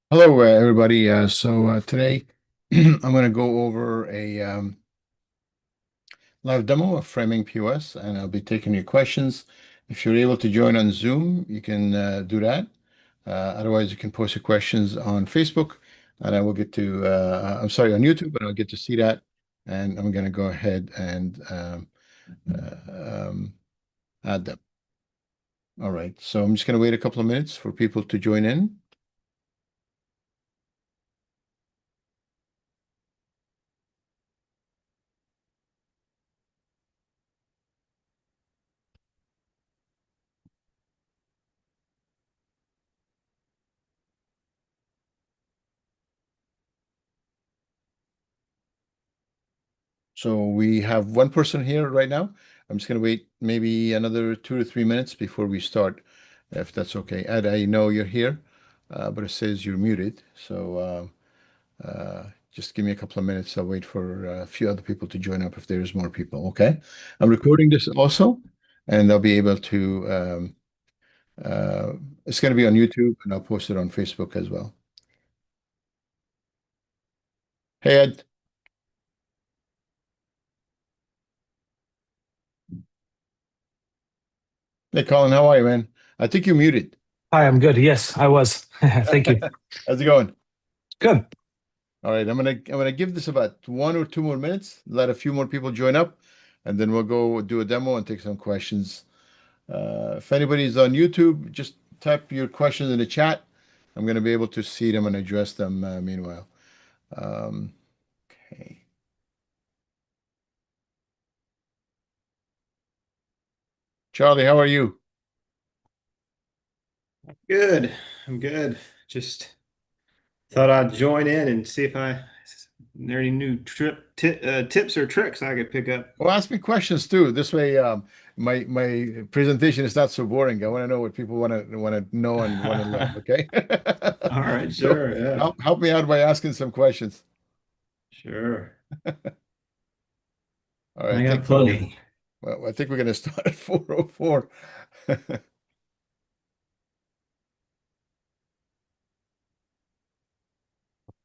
Hello, everybody. Today I'm going to go over a live demo of framing POS, and I'll be taking your questions. If you're able to join on Zoom, you can do that. Otherwise, you can post your questions on Facebook, and I will get to, I'm sorry, on YouTube, and I'll get to see that. And I'm going to go ahead and add them. All right. So I'm just going to wait a couple of minutes for people to join in. So we have one person here right now. I'm just going to wait maybe another 2 to 3 minutes before we start, if that's okay. Ed, I know you're here, but it says you're muted. Just give me a couple of minutes. I'll wait for a few other people to join up if there's more people. Okay. I'm recording this also, and I'll be able to, uh, it's going to be on YouTube and I'll post it on Facebook as well. Hey, Ed. Hey, Colin, how are you, man? I think you're muted. Hi, I'm good. Yes, I was. Thank you. How's it going? Good. All right, I'm gonna give this about 1 or 2 more minutes, let a few more people join up, and then we'll go do a demo and take some questions. If anybody's on YouTube, just type your questions in the chat. I'm gonna be able to see them and address them meanwhile. Um, okay. Charlie, how are you? Good. I'm good. Just thought I'd join in and see if there any new tips or tricks I could pick up. Well, ask me questions too. This way, my presentation is not so boring. I want to know what people want to know and want to learn. Okay. All right, So sure. Yeah, help me out by asking some questions. sure. All right, I got plenty. I think we're gonna start at 4:04.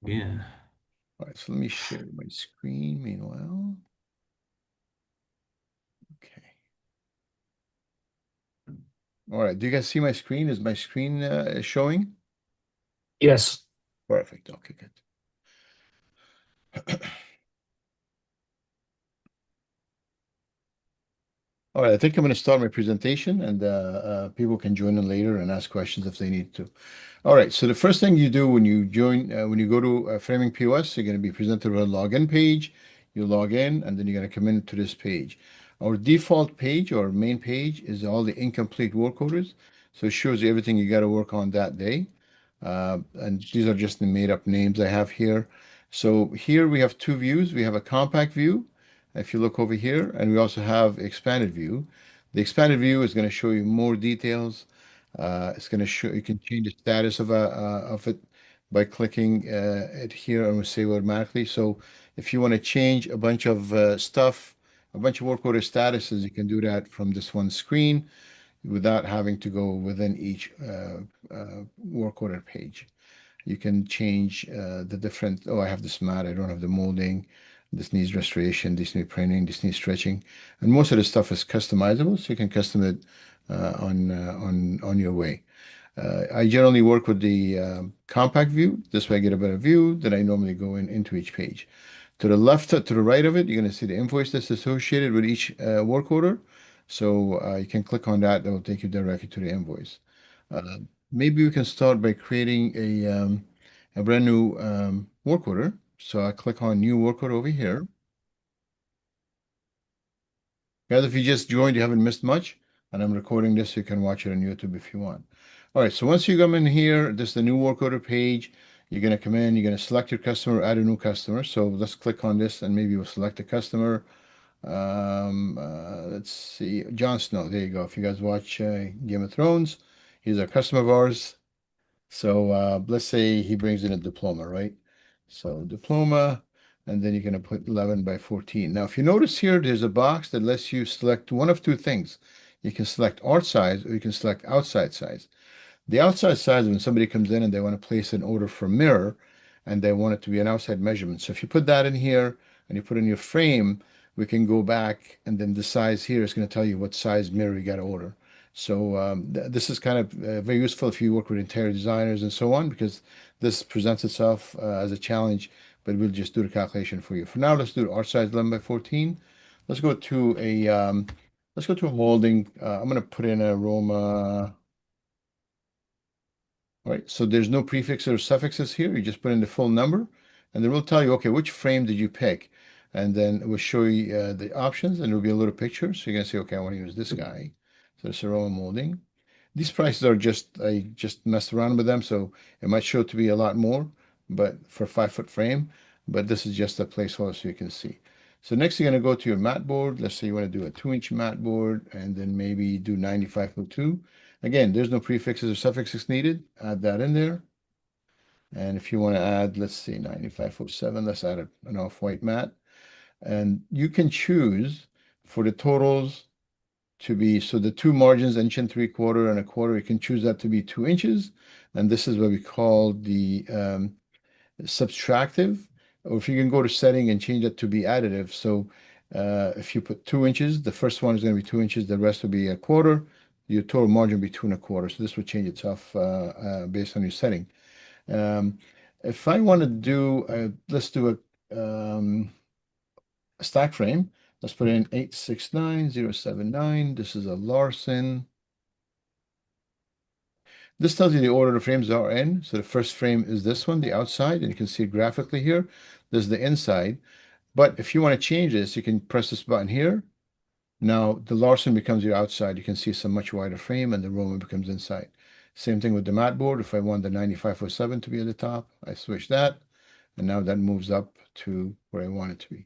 All Yeah. right, so let me share my screen meanwhile. Okay. All right, do you guys see my screen? Is my screen showing? Yes. Perfect. Okay, good. All right, I think I'm going to start my presentation and people can join in later and ask questions if they need to. All right, so the first thing you do when you join, when you go to Framing POS, you're going to be presented with a login page. You log in and then you're going to come into this page. Our default page or main page is all the incomplete work orders. So it shows you everything you got to work on that day. And these are just the made up names I have here. So here we have two views. We have a compact view if you look over here, and we also have expanded view. The expanded view is going to show you more details. It's going to show you can change the status of it by clicking it here and we'll save automatically. So if you want to change a bunch of stuff, a bunch of work order statuses, you can do that from this one screen without having to go within each work order page. You can change the different, oh, I have this mat, I don't have the molding, this needs restoration, this needs printing, this needs stretching. And most of the stuff is customizable, so you can custom it on your way. I generally work with the compact view. This way I get a better view. Then I normally go into each page. To the left, to the right of it, you're going to see the invoice that's associated with each work order. So you can click on that. That will take you directly to the invoice. Uh, Maybe we can start by creating a brand new work order. So I click on new work order over here. Guys, if you just joined, you haven't missed much. And I'm recording this, so you can watch it on YouTube if you want. All right, so once you come in here, this is the new work order page. You're going to come in, you're going to select your customer, add a new customer. So let's click on this and maybe we'll select a customer. Let's see, Jon Snow. There you go. If you guys watch Game of Thrones, he's a customer of ours. So let's say he brings in a diploma, right? So diploma, and then you're going to put 11 by 14. Now, if you notice here, there's a box that lets you select one of two things. You can select art size or you can select outside size. The outside size, when somebody comes in and they want to place an order for mirror and they want it to be an outside measurement. So if you put that in here and you put in your frame, we can go back and then the size here is going to tell you what size mirror you got to order. So this is kind of very useful if you work with interior designers and so on, because this presents itself as a challenge, but we'll just do the calculation for you. For now, let's do our size 11 by 14. Let's go to a molding. I'm going to put in a Roma. All right, so there's no prefixes or suffixes here. You just put in the full number, and then we'll tell you, okay, which frame did you pick? And then we'll show you the options, and there'll be a little picture. So you're gonna say, okay, I want to use this guy. So it's aroma molding. These prices are I just messed around with them, so it might show to be a lot more, but for a 5-foot frame, but this is just a placeholder so you can see. So next you're gonna go to your mat board. Let's say you want to do a 2-inch mat board, and then maybe do 95.2. Again, there's no prefixes or suffixes needed. Add that in there. And if you want to add, let's see, 95.07, let's add an off-white mat. And you can choose for the totals to be, so the two margins, 1.75 and 1/4, you can choose that to be 2 inches. And this is what we call the subtractive, or if you can go to setting and change it to be additive. So if you put 2 inches, the first one is going to be 2 inches, the rest will be 1/4. Your total margin will be 2 1/4. So this will change itself based on your setting. If I want to do, let's do a stack frame. Let's put in 869079. This is a Larson. This tells you the order the frames are in. So the first frame is this one, the outside, and you can see it graphically here. There's the inside. But if you want to change this, you can press this button here. Now the Larson becomes your outside. You can see it's a much wider frame, and the Roman becomes inside. Same thing with the mat board. If I want the 9507 to be at the top, I switch that, and now that moves up to where I want it to be.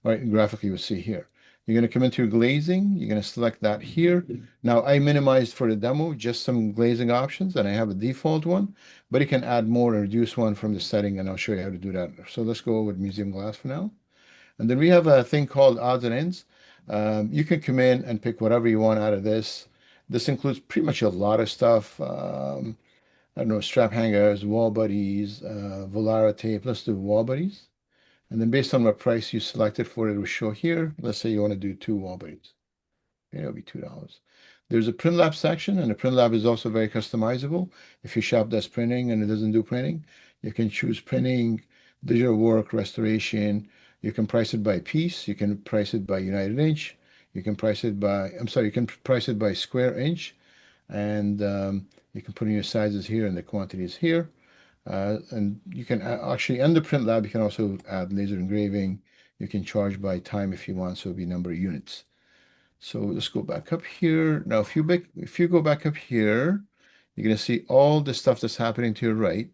All right, and graphically you'll see here. You're going to come into your glazing. You're going to select that here. Now I minimized for the demo just some glazing options, and I have a default one, but you can add more or reduce one from the setting, and I'll show you how to do that. So let's go with museum glass for now. And then we have a thing called odds and ends. You can come in and pick whatever you want out of this. This includes pretty much a lot of stuff. I don't know, strap hangers, wall buddies, Volara tape. Let's do wall buddies. And then based on what price you selected for it, will show here. Let's say you want to do 2 wall buddies. It'll be $2. There's a print lab section, and the print lab is also very customizable. If your shop does printing and it doesn't do printing, you can choose printing, digital work, restoration. You can price it by piece. You can price it by United Inch. You can price it by, I'm sorry, you can price it by square inch. And you can put in your sizes here and the quantities here. And you can actually, in the print lab, you can also add laser engraving. You can charge by time if you want, so it'll be number of units. So let's go back up here. Now, if you go back up here, you're going to see all the stuff that's happening to your right.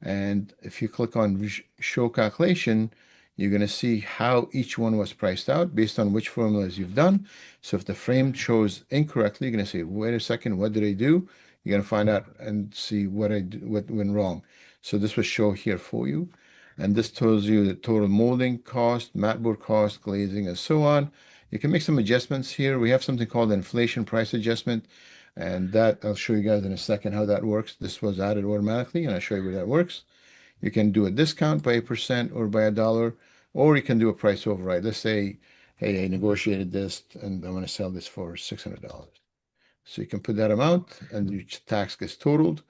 And if you click on show calculation, you're going to see how each one was priced out based on which formulas you've done. So if the frame shows incorrectly, you're going to say, wait a second, what did I do? You're going to find out and see what went wrong. So this will show here for you. And this tells you the total molding cost, mat board cost, glazing, and so on. You can make some adjustments here. We have something called inflation price adjustment, and that I'll show you guys in a second how that works. This was added automatically, and I'll show you where that works. You can do a discount by 1% or by $1, or you can do a price override. Let's say, hey, I negotiated this, and I want to sell this for $600. So you can put that amount, and your tax gets totaled,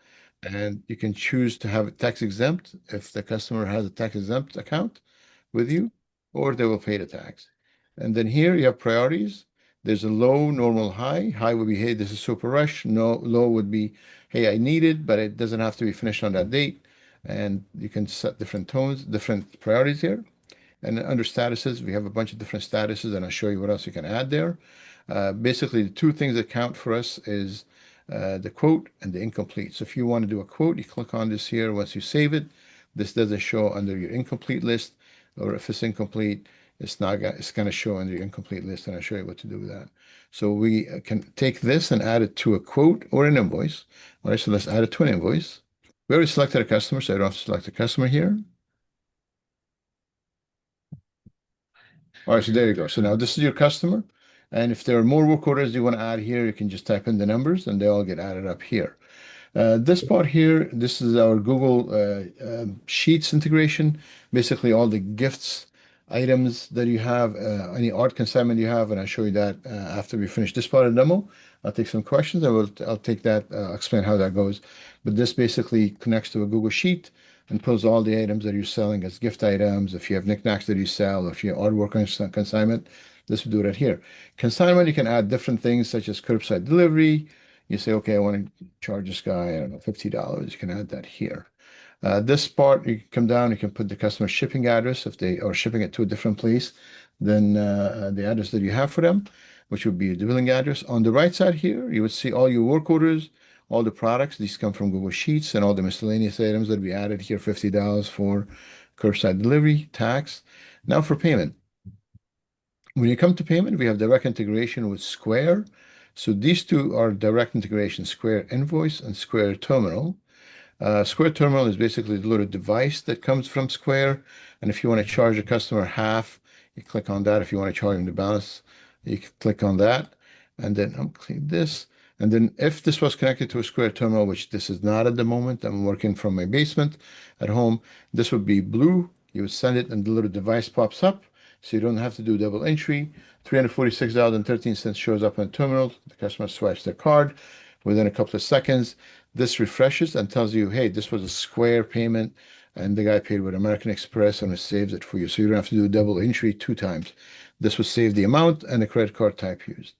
and you can choose to have it tax exempt if the customer has a tax exempt account with you, or they will pay the tax. And then here you have priorities. There's a low, normal, high. High would be, hey, this is super rush. No, low would be, hey, I need it, but it doesn't have to be finished on that date. And you can set different tones, different priorities here. And under statuses, we have a bunch of different statuses, and I'll show you what else you can add there. Basically, the two things that count for us is the quote and the incomplete. So if you want to do a quote, you click on this here. Once you save it, this doesn't show under your incomplete list, or if it's incomplete, it's going to show under your incomplete list, and I'll show you what to do with that. So we can take this and add it to a quote or an invoice. All right, so let's add it to an invoice. We already selected a customer, so I don't have to select a customer here. All right, so there you go. So now this is your customer. And if there are more work orders you want to add here, you can just type in the numbers and they all get added up here. This part here, this is our Google Sheets integration. Basically, all the gifts, items that you have, any art consignment you have, and I'll show you that after we finish this part of the demo. I'll take some questions and I'll take that, explain how that goes. But this basically connects to a Google Sheet and pulls all the items that you're selling as gift items. If you have knickknacks that you sell, if you have artwork consignment, this will do that here. Consignment, you can add different things such as curbside delivery. You say, okay, I want to charge this guy, I don't know, $50. You can add that here. This part, you can come down, you can put the customer shipping address if they are shipping it to a different place than the address that you have for them, which would be the billing address. On the right side here, you would see all your work orders, all the products. These come from Google Sheets and all the miscellaneous items that we added here, $50 for curbside delivery, tax. Now for payment. When you come to payment, we have direct integration with Square. So these two are direct integration, Square Invoice and Square Terminal. Square Terminal is basically the little device that comes from Square. And if you want to charge a customer half, you click on that. If you want to charge them the balance, you can click on that. And then I'm clean this. And then if this was connected to a Square Terminal, which this is not at the moment, I'm working from my basement at home, this would be blue. You would send it and the little device pops up. So you don't have to do double entry. $346.13 shows up on the terminal. The customer swipes their card. Within a couple of seconds, this refreshes and tells you, hey, this was a Square payment, and the guy paid with American Express and it saves it for you. So you don't have to do double entry 2 times. This will save the amount and the credit card type used.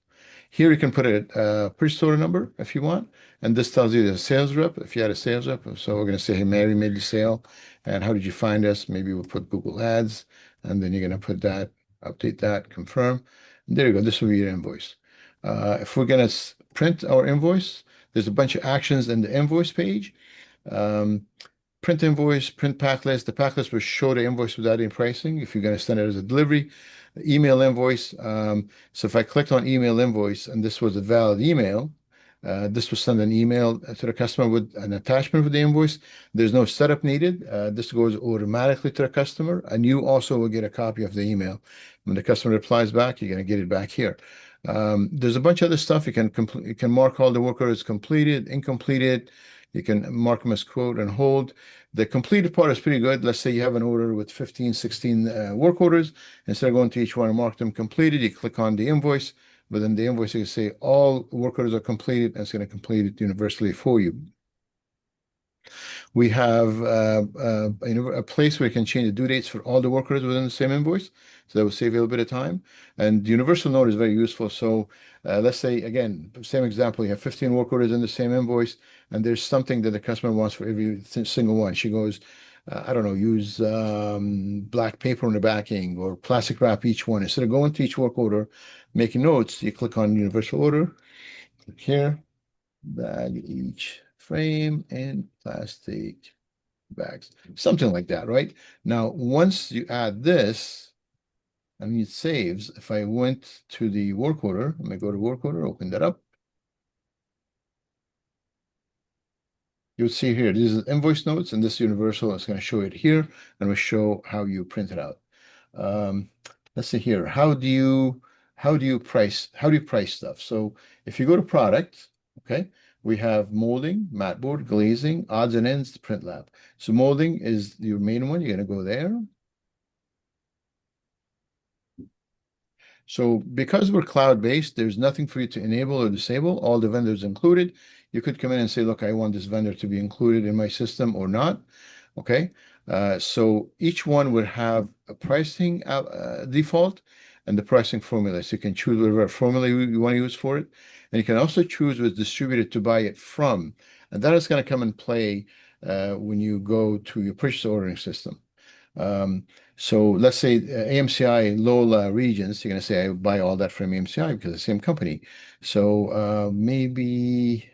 Here you can put a purchase order number if you want, and this tells you the sales rep, if you had a sales rep. So we're going to say, hey, Mary made the sale, and how did you find us? Maybe we'll put Google Ads, and then you're going to put that, update that, confirm. And there you go. This will be your invoice. If we're going to print our invoice, there's a bunch of actions in the invoice page. Print invoice, print pack list. The pack list will show the invoice without any pricing if you're going to send it as a delivery. Email invoice. So if I clicked on email invoice and this was a valid email, this will send an email to the customer with an attachment for the invoice. There's no setup needed. This goes automatically to the customer, and you also will get a copy of the email. When the customer replies back, you're going to get it back here. There's a bunch of other stuff. You can mark all the work orders completed, incompleted. You can mark them as quote and hold. The completed part is pretty good. Let's say you have an order with 15, 16 work orders. Instead of going to each one and mark them completed, you click on the invoice. Within the invoice, you can say all work orders are completed, and it's going to complete it universally for you. We have a place where you can change the due dates for all the work orders within the same invoice. So that will save you a little bit of time. And the universal note is very useful. So let's say, again, same example, you have 15 work orders in the same invoice, and there's something that the customer wants for every single one. She goes, I don't know, use black paper on the backing or plastic wrap each one. Instead of going to each work order, making notes, you click on universal order, click here, bag each frame and plastic bags, something like that, right? Now, once you add this, and it saves, if I went to the work order, let me go to work order, open that up. You'll see here, this is invoice notes, and this universal is going to show it here, and we'll show how you print it out. Let's see here. How do you price stuff? So if you go to product, okay, we have molding, mat board, glazing, odds and ends, print lab. So molding is your main one. You're going to go there. So because we're cloud-based, there's nothing for you to enable or disable, all the vendors included. You could come in and say, look, I want this vendor to be included in my system or not. Okay. So each one would have a pricing default and the pricing formula. So you can choose whatever formula you want to use for it. And you can also choose which distributor to buy it from. And that is going to come in play when you go to your purchase ordering system. So let's say AMCI Lola regions, you're going to say I buy all that from AMCI because it's the same company. So maybe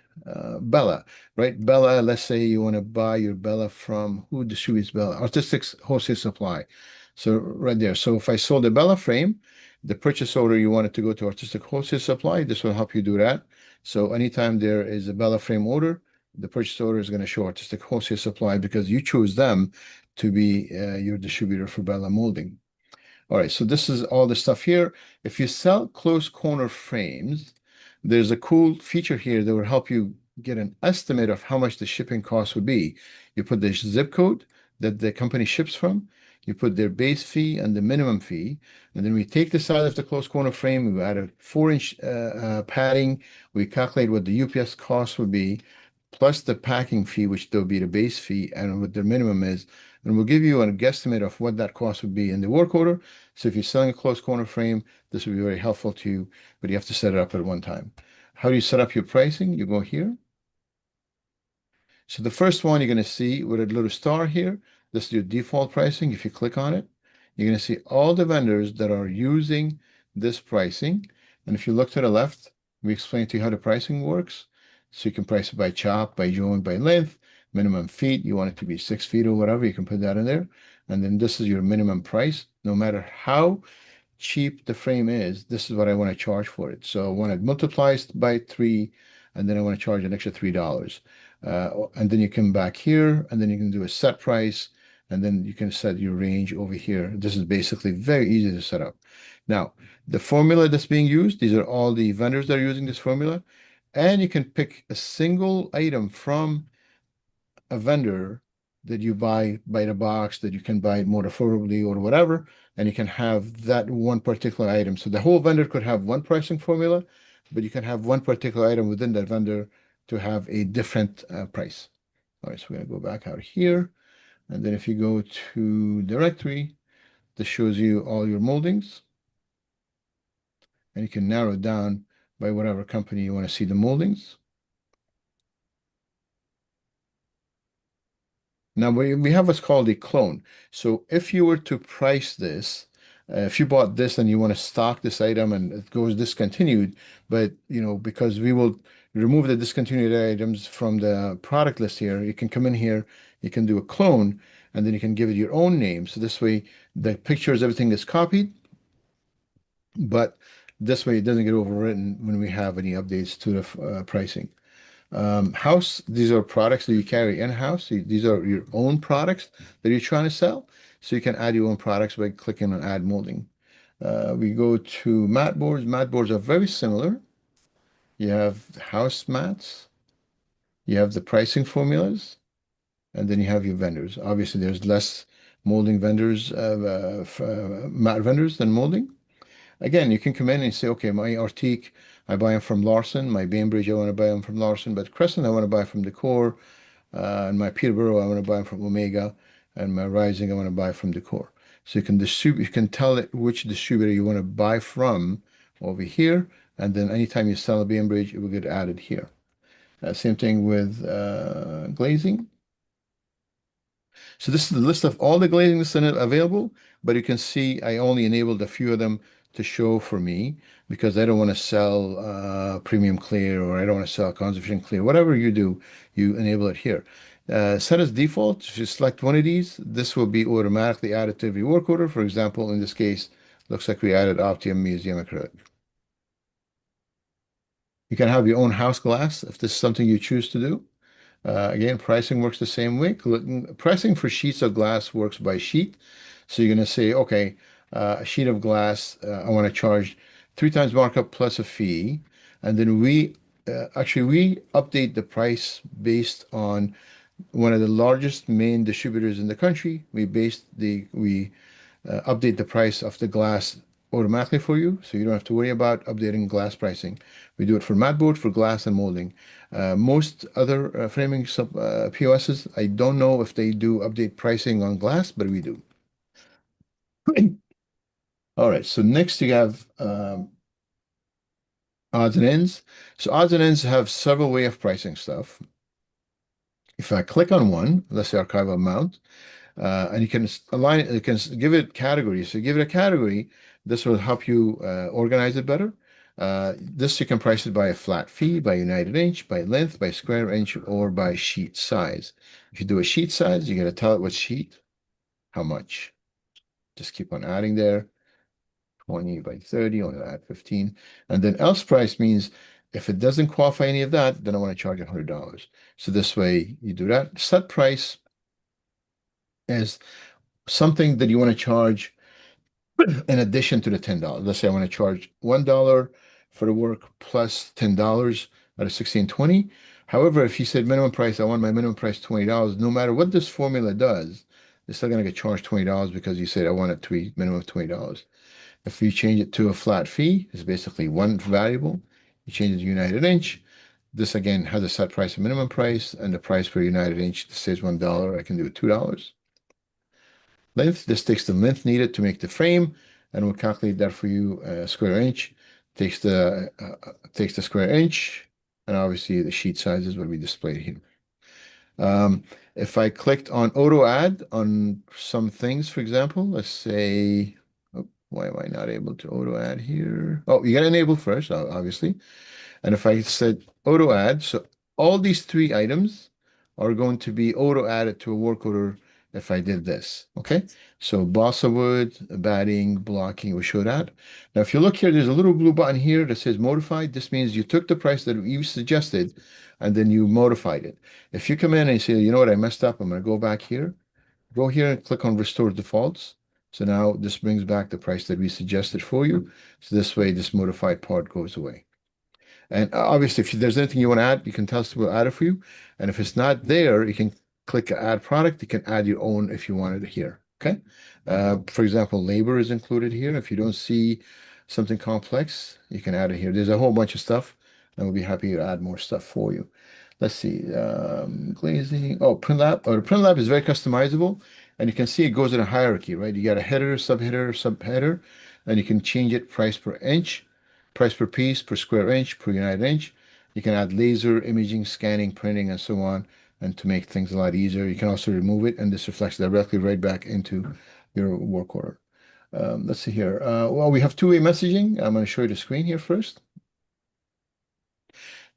Bella, right? Bella, let's say you want to buy your Bella from who distributes Bella? Artistics Wholesale Supply. So right there. So if I sold a Bella frame, the purchase order you want it to go to Artistic Wholesale Supply, this will help you do that. So anytime there is a Bella frame order, the purchase order is going to show Artistic Wholesale Supply because you choose them to be your distributor for Bella molding. All right, so this is all the stuff here. If you sell closed corner frames, there's a cool feature here that will help you get an estimate of how much the shipping cost would be. You put the zip code that the company ships from, you put their base fee and the minimum fee, and then we take the size of the closed corner frame, we add a 4-inch padding, we calculate what the UPS cost would be, plus the packing fee, which will be the base fee, and what their minimum is. And we'll give you a guesstimate of what that cost would be in the work order. So if you're selling a closed corner frame, this will be very helpful to you, but you have to set it up at one time. How do you set up your pricing? You go here. So the first one you're going to see with a little star here, this is your default pricing. If you click on it, you're going to see all the vendors that are using this pricing. And if you look to the left, we explain to you how the pricing works. So you can price it by chop, by joint, by length, minimum feet. You want it to be 6 feet or whatever, you can put that in there. And then this is your minimum price. No matter how cheap the frame is, this is what I want to charge for it. So I want it multiplied by 3, and then I want to charge an extra $3. And then you come back here, and then you can do a set price, and then you can set your range over here. This is basically very easy to set up. Now, the formula that's being used, these are all the vendors that are using this formula, and you can pick a single item from a vendor that you buy by the box, that you can buy it more affordably or whatever, and you can have that one particular item. So the whole vendor could have one pricing formula, but you can have one particular item within that vendor to have a different price. All right, so we're gonna go back out here. And then if you go to directory, this shows you all your moldings. And you can narrow it down by whatever company you want to see the moldings. Now we have what's called a clone. So if you were to price this, if you bought this and you want to stock this item and it goes discontinued, but because we will remove the discontinued items from the product list here, you can come in here, you can do a clone, and then you can give it your own name. So this way the pictures, everything is copied, but this way it doesn't get overwritten when we have any updates to the pricing. House, these are products that you carry in-house. These are your own products that you're trying to sell. So you can add your own products by clicking on add molding. We go to mat boards. Mat boards are very similar. You have house mats. You have the pricing formulas. And then you have your vendors. Obviously, there's less molding vendors, mat vendors than molding. Again, you can come in and say, okay, my Arctique, I buy them from Larson. My Bainbridge, I want to buy them from Larson. But Crescent, I want to buy from Decor. And my Peterborough, I want to buy them from Omega. And my Rising, I want to buy from Decor. So you can distribute, you can tell it which distributor you want to buy from over here. And then anytime you sell a Bainbridge, it will get added here. Same thing with glazing. So this is the list of all the glazing that's available, but you can see I only enabled a few of them to show for me because I don't want to sell premium clear, or I don't want to sell conservation clear. Whatever you do, you enable it here. Set as default. If you select one of these, this will be automatically added to every work order. For example, in this case, looks like we added Optium Museum acrylic. You can have your own house glass if this is something you choose to do. Again, pricing works the same way. Pricing for sheets of glass works by sheet. So you're going to say, okay, a sheet of glass, I want to charge 3 times markup plus a fee. And then we update the price based on one of the largest main distributors in the country. We update the price of the glass automatically for you, so you don't have to worry about updating glass pricing. We do it for mat board, for glass, and molding. Most other framing POSs, I don't know if they do update pricing on glass, but we do. All right, so next you have odds and ends. So odds and ends have several way of pricing stuff. If I click on one, let's say archival amount, and you can align it, you can give it categories. So give it a category, this will help you organize it better. This you can price it by a flat fee, by united inch, by length, by square inch, or by sheet size. If you do a sheet size, you got to tell it what sheet, how much. Just keep on adding there. 20 by 30, only add 15. And then else price means if it doesn't qualify any of that, then I want to charge $100. So this way you do that. Set price is something that you want to charge in addition to the $10. Let's say I want to charge $1 for the work plus $10 out of 16.20. However, if you said minimum price, I want my minimum price $20, no matter what this formula does, they're still going to get charged $20 because you said I want it to be minimum of $20. If you change it to a flat fee, it's basically one variable. You change it to United Inch. This again has a set price and minimum price, and the price per United Inch says $1. I can do it $2. Length, this takes the length needed to make the frame, and we'll calculate that for you, square inch. Takes the square inch, and obviously the sheet sizes will be displayed here. If I clicked on auto add on some things, for example, let's say, oh, why am I not able to auto add here? Oh, you got to enable first, obviously. And if I said auto add, so all these three items are going to be auto added to a work order if I did this. Okay. So balsa wood, batting, blocking, we show that. Now, if you look here, there's a little blue button here that says modified. This means you took the price that you suggested and then you modified it. If you come in and say, you know what, I messed up, I'm going to go back here, go here and click on restore defaults. So now this brings back the price that we suggested for you. So this way, this modified part goes away. And obviously, if there's anything you want to add, you can tell us, we'll add it for you. And if it's not there, you can click add product. You can add your own if you wanted it here. Okay. For example, labor is included here. If you don't see something complex, you can add it here. There's a whole bunch of stuff, and we'll be happy to add more stuff for you. Let's see. Glazing. Oh, print lab. Oh, the print lab is very customizable, and you can see it goes in a hierarchy, right? You got a header, subheader, and you can change it price per inch, price per piece, per square inch, per United Inch. You can add laser, imaging, scanning, printing, and so on. And to make things a lot easier, you can also remove it, and this reflects directly right back into your work order. Let's see here. Well, we have two-way messaging. I'm going to show you the screen here first.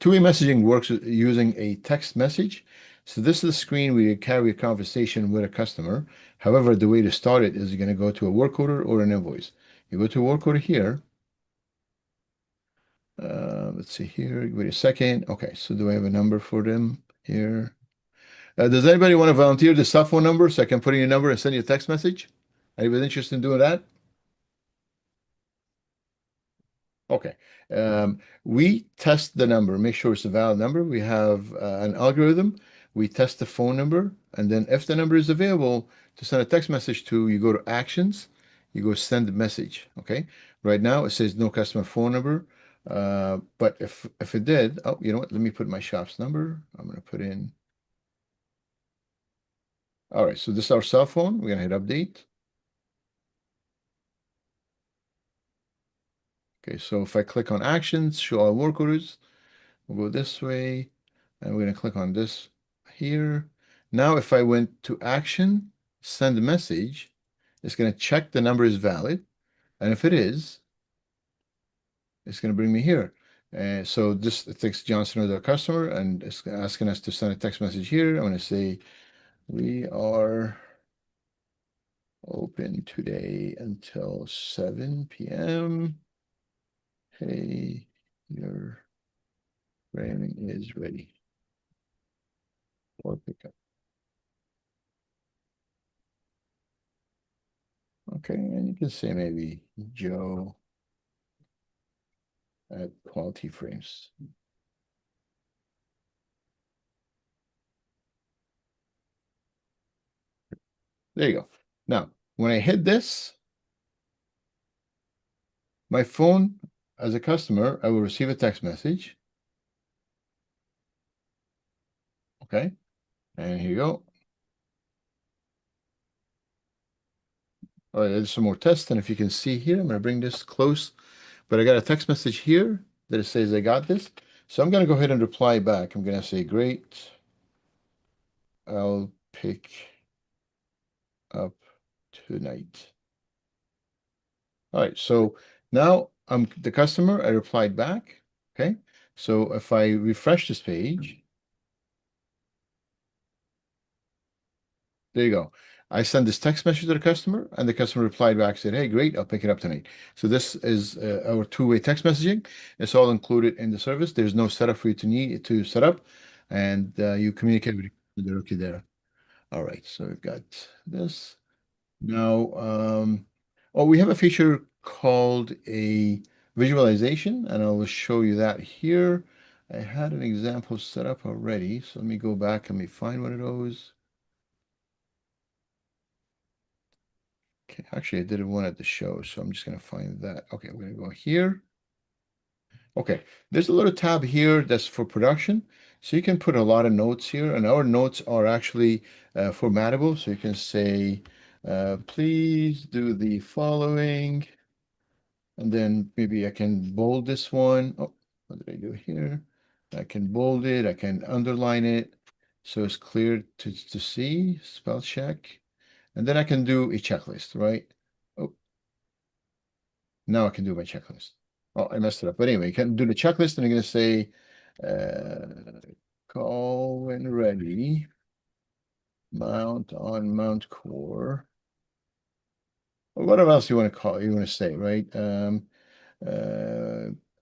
Two-way messaging works using a text message. So this is the screen where you carry a conversation with a customer. However, the way to start it is you're going to go to a work order or an invoice. You go to a work order here. Let's see here. Wait a second. Okay, so do I have a number for them here? Does anybody want to volunteer the cell phone number so I can put in your number and send you a text message? Anybody interested in doing that? Okay. We test the number, make sure it's a valid number. We have an algorithm. We test the phone number, and then if the number is available to send a text message to, you go to Actions, you go send the message. Okay. Right now it says no customer phone number. But if it did, oh, you know what? Let me put my shop's number. I'm going to put in. All right. So this is our cell phone. We're going to hit update. Okay, so if I click on Actions, show all work orders, we'll go this way, and we're going to click on this here. Now, if I went to Action, send a message, it's going to check the number is valid, and if it is, it's going to bring me here. So this thinks Johnson is our customer, and it's asking us to send a text message here. I'm going to say, we are open today until 7 p.m. Hey, your framing is ready for pickup. Okay, and you can say maybe Joe at Quality Frames. There you go. Now, when I hit this, my phone, as a customer, I will receive a text message. Okay, and here you go. All right, there's some more tests, and if you can see here, I'm going to bring this close, but I got a text message here that it says I got this. So I'm going to go ahead and reply back. I'm going to say, great. I'll pick up tonight. All right, so now I'm the customer. I replied back. Okay, so if I refresh this page, there you go. I send this text message to the customer, and the customer replied back, said, "Hey, great, I'll pick it up tonight." So this is our two-way text messaging. It's all included in the service. There's no setup for you to need to set up, and you communicate with the directly there. All right, so we've got this. Now, oh, we have a feature called a visualization, and I will show you that here. I had an example set up already, so let me go back and let me find one of those. Okay, actually, I did one at the show, so I'm just going to find that. Okay, I'm going to go here. Okay, there's a little tab here that's for production. So you can put a lot of notes here, and our notes are actually formattable. So you can say, please do the following, and then maybe I can bold this one. Oh, what did I do here? I can bold it, I can underline it, so it's clear to see, spell check. And then I can do a checklist, right? Oh, now I can do my checklist. Oh, I messed it up. But anyway, you can do the checklist and you're going to say, call when ready, mount on mount core, or whatever else you want to call, you want to say, right? Uh,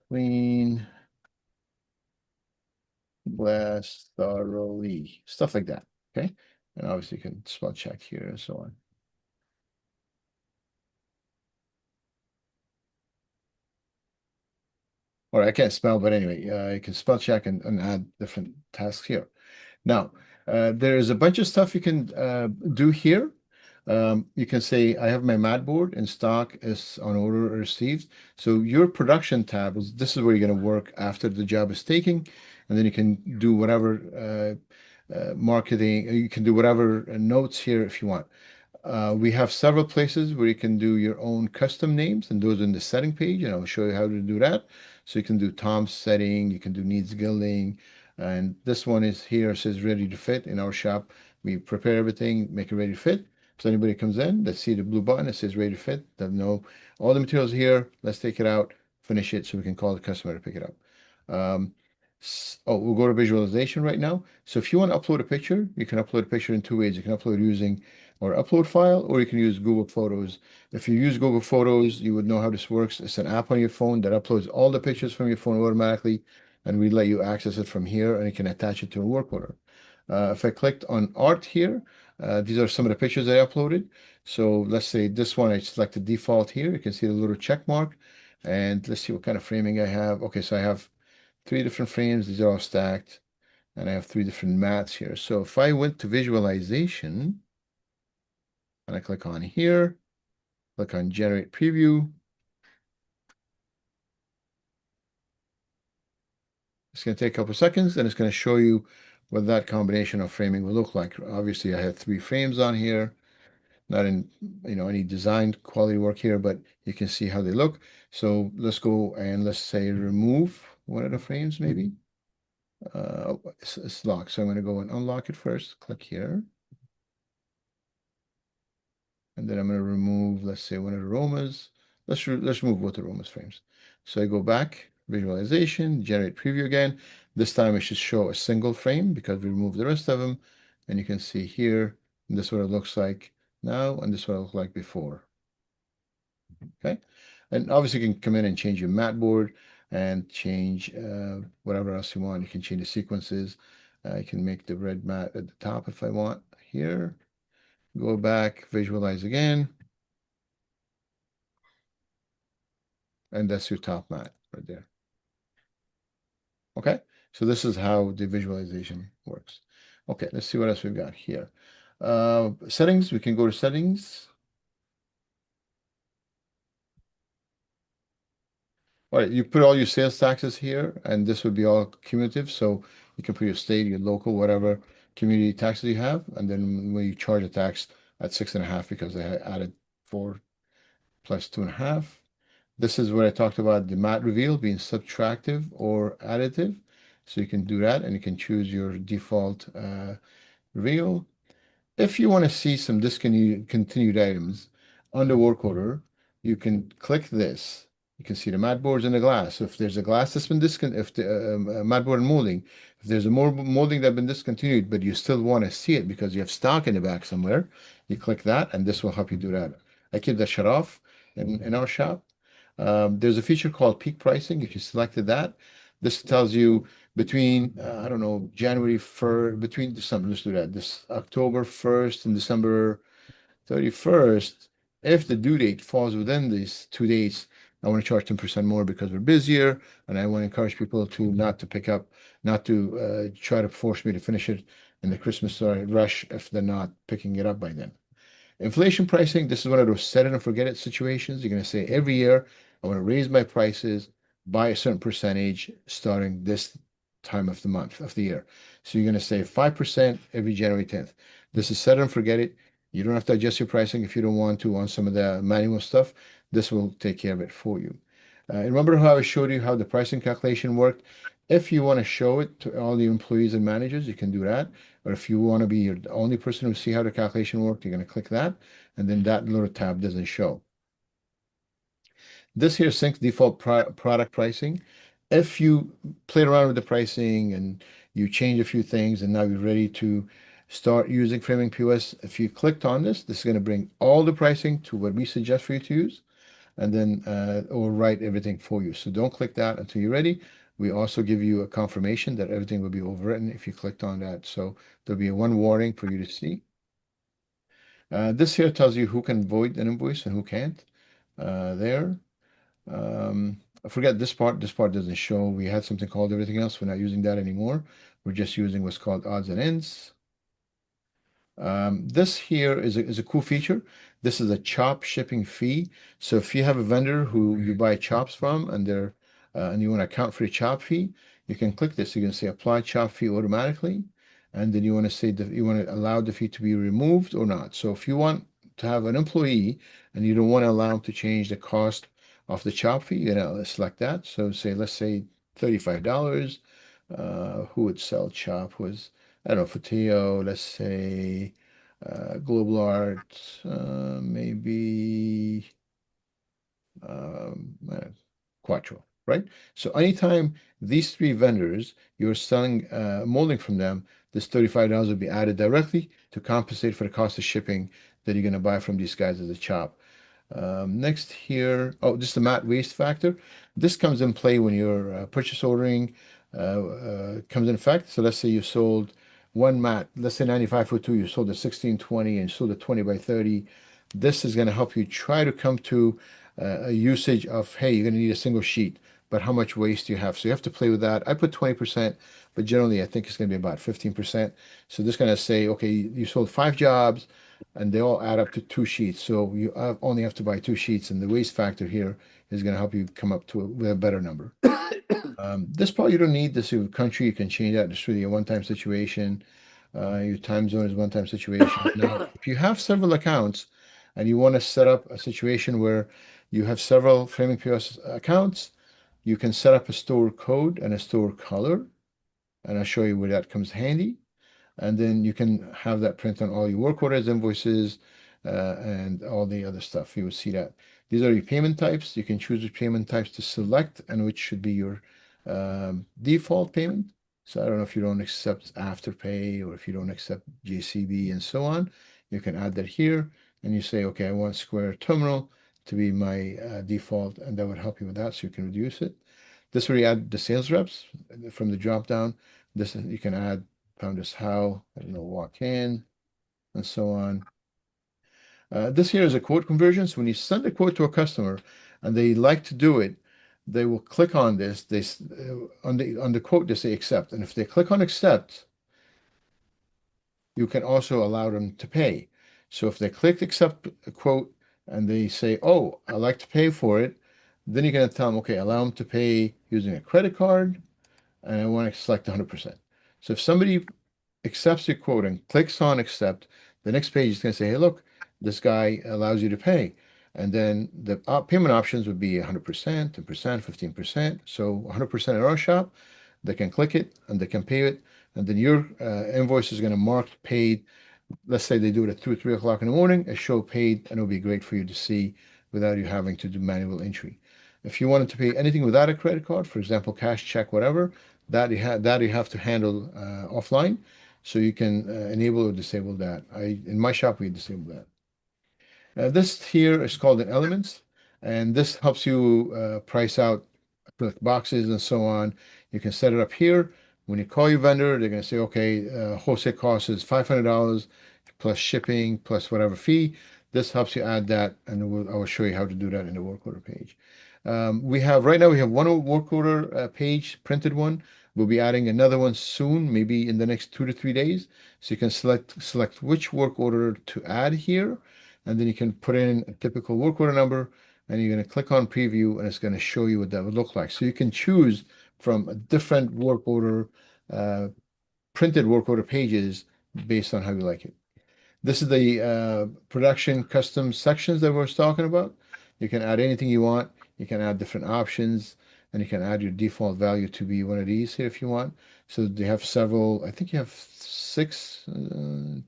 clean, blast thoroughly, stuff like that. Okay. And obviously you can spell check here and so on. Or I can't spell, but anyway, you can spell check and add different tasks here. Now, there's a bunch of stuff you can do here. You can say, I have my mat board in stock is on order or received. So your production tab is this is where you're going to work after the job is taken. And then you can do whatever marketing, you can do whatever notes here if you want. We have several places where you can do your own custom names, and those are in the setting page, and I'll show you how to do that. So you can do Tom's setting, you can do needs gilding, and this one is here, says ready to fit in our shop. We prepare everything, make it ready to fit. So anybody comes in, they see the blue button, it says ready to fit. They'll know all the materials here. Let's take it out, finish it, so we can call the customer to pick it up. Oh, we'll go to visualization right now. So if you want to upload a picture, you can upload a picture in two ways. You can upload using or upload file, or you can use Google Photos. If you use Google Photos, you would know how this works. It's an app on your phone that uploads all the pictures from your phone automatically, and we let you access it from here, and you can attach it to a work order. If I clicked on art here, these are some of the pictures I uploaded. So let's say this one, I select the default here. You can see the little check mark, and let's see what kind of framing I have. Okay, so I have three different frames. These are all stacked, and I have three different mats here. So if I went to visualization, and I click on here, click on generate preview. It's going to take a couple seconds and it's going to show you what that combination of framing will look like. Obviously, I have three frames on here, not in any design quality work here, but you can see how they look. So let's go and let's say remove one of the frames maybe. It's locked. So I'm going to go and unlock it first. Click here. And then I'm going to remove, let's say, one of the aromas. Let's remove both the aromas frames. So I go back, visualization, generate preview again. This time it should show a single frame because we removed the rest of them. And you can see here, this is what it looks like now, and this is what it looked like before. Okay. And obviously you can come in and change your mat board and change whatever else you want. You can change the sequences. You can make the red mat at the top if I want here. Go back, visualize again. And that's your top mat right there. Okay, so this is how the visualization works. Okay, let's see what else we've got here. Settings, we can go to settings. All right, you put all your sales taxes here, and this would be all cumulative. So you can put your state, your local, whatever community taxes you have, and then when you charge a tax at 6.5 because they added 4 plus 2.5. This is where I talked about the mat reveal being subtractive or additive. So you can do that and you can choose your default reveal. If you want to see some discontinued items under work order, you can click this. You can see the mat boards and the glass. If there's a glass that's been discontinued, if the mat board and molding, if there's a more molding that's been discontinued, but you still want to see it because you have stock in the back somewhere, you click that and this will help you do that. I keep that shut off in our shop. There's a feature called peak pricing. If you selected that, this tells you between, I don't know, January 1st, between December, let's do that, this October 1st and December 31st, if the due date falls within these 2 days, I want to charge 10% more because we're busier, and I want to encourage people to not to pick up, not to try to force me to finish it in the Christmas rush if they're not picking it up by then. Inflation pricing, this is one of those set it and forget it situations. You're going to say every year, I want to raise my prices by a certain percentage starting this time of the month, of the year. So you're going to say 5% every January 10th. This is set it and forget it. You don't have to adjust your pricing if you don't want to on some of the manual stuff. This will take care of it for you. Remember how I showed you how the pricing calculation worked? If you want to show it to all the employees and managers, you can do that. Or if you want to be the only person who see how the calculation worked, you're going to click that, and then that little tab doesn't show. This here syncs default product pricing. If you played around with the pricing and you change a few things and now you're ready to start using Framing POS, if you clicked on this, this is going to bring all the pricing to what we suggest for you to use, and then it will write everything for you. So don't click that until you're ready. We also give you a confirmation that everything will be overwritten if you clicked on that. So there'll be one warning for you to see. This here tells you who can void an invoice and who can't. There. I forget this part. This part doesn't show. We had something called everything else. We're not using that anymore. We're just using what's called odds and ends. This here is a cool feature. This is a chop shipping fee. So if you have a vendor who you buy chops from and they're and you want to account for the chop fee, you can click this. You can say apply chop fee automatically, and then you want to say that you want to allow the fee to be removed or not. So if you want to have an employee and you don't want to allow them to change the cost of the chop fee, you know, select that. So say let's say $35. Who would sell chop was I don't know, Fatio, let's say Global Art, maybe Quattro, right? So anytime these three vendors, you're selling molding from them, this $35 will be added directly to compensate for the cost of shipping that you're going to buy from these guys as a chop. Next here, oh, this is the mat waste factor. This comes in play when you're purchase ordering comes in effect. So let's say you sold one mat, let's say 95 foot 2, you sold a 1620 and sold a 20 by 30. This is going to help you try to come to a usage of, hey, you're going to need a single sheet, but how much waste do you have? So you have to play with that. I put 20%, but generally I think it's going to be about 15%. So this is going to say, okay, you sold 5 jobs and they all add up to 2 sheets. So you only have to buy 2 sheets, and the waste factor here is going to help you come up to with a better number. This part you don't need. This is country. You can change that. It's really a one-time situation. Your time zone is one-time situation. Now, if you have several accounts and you want to set up a situation where you have several Framing POS accounts, you can set up a store code and a store color, and I'll show you where that comes handy. And then you can have that print on all your work orders, invoices, and all the other stuff. You will see that. These are your payment types. You can choose which payment types to select and which should be your default payment. So I don't know if you don't accept Afterpay or if you don't accept JCB and so on. You can add that here and you say, okay, I want Square Terminal to be my default, and that would help you with that so you can reduce it. This where you add the sales reps from the drop down. This you can add found as how, I don't know, walk in and so on. This here is a quote conversion. So when you send a quote to a customer and they like to do it, they will click on this. On the quote they say accept, and if they click on accept, you can also allow them to pay. So if they click accept a quote and they say, "Oh, I like to pay for it," then you're going to tell them, "Okay, allow them to pay using a credit card, and I want to select 100%." So if somebody accepts your quote and clicks on accept, the next page is going to say, hey, look, this guy allows you to pay. And then the payment options would be 100%, 10%, 15%. So 100% in our shop, they can click it and they can pay it. And then your invoice is going to mark paid. Let's say they do it at 2 or 3 o'clock in the morning, a show paid, and it'll be great for you to see without you having to do manual entry. If you wanted to pay anything without a credit card, for example, cash, check, whatever, that you have to handle offline. So you can enable or disable that. In my shop, we disable that. This here is called an elements, and this helps you price out boxes and so on. You can set it up here. When you call your vendor, they're going to say, okay, wholesale cost is $500 plus shipping plus whatever fee. This helps you add that, and I will show you how to do that in the work order page. We have right now we have one work order page, printed one. We'll be adding another one soon, maybe in the next 2 to 3 days. So you can select which work order to add here, and then you can put in a typical work order number, and you're going to click on preview, and it's going to show you what that would look like. So you can choose from a different work order, uh, printed work order pages based on how you like it. This is the production custom sections that we are talking about. You can add anything you want. You can add different options, and you can add your default value to be one of these here if you want. So they have several, I think you have six, 2,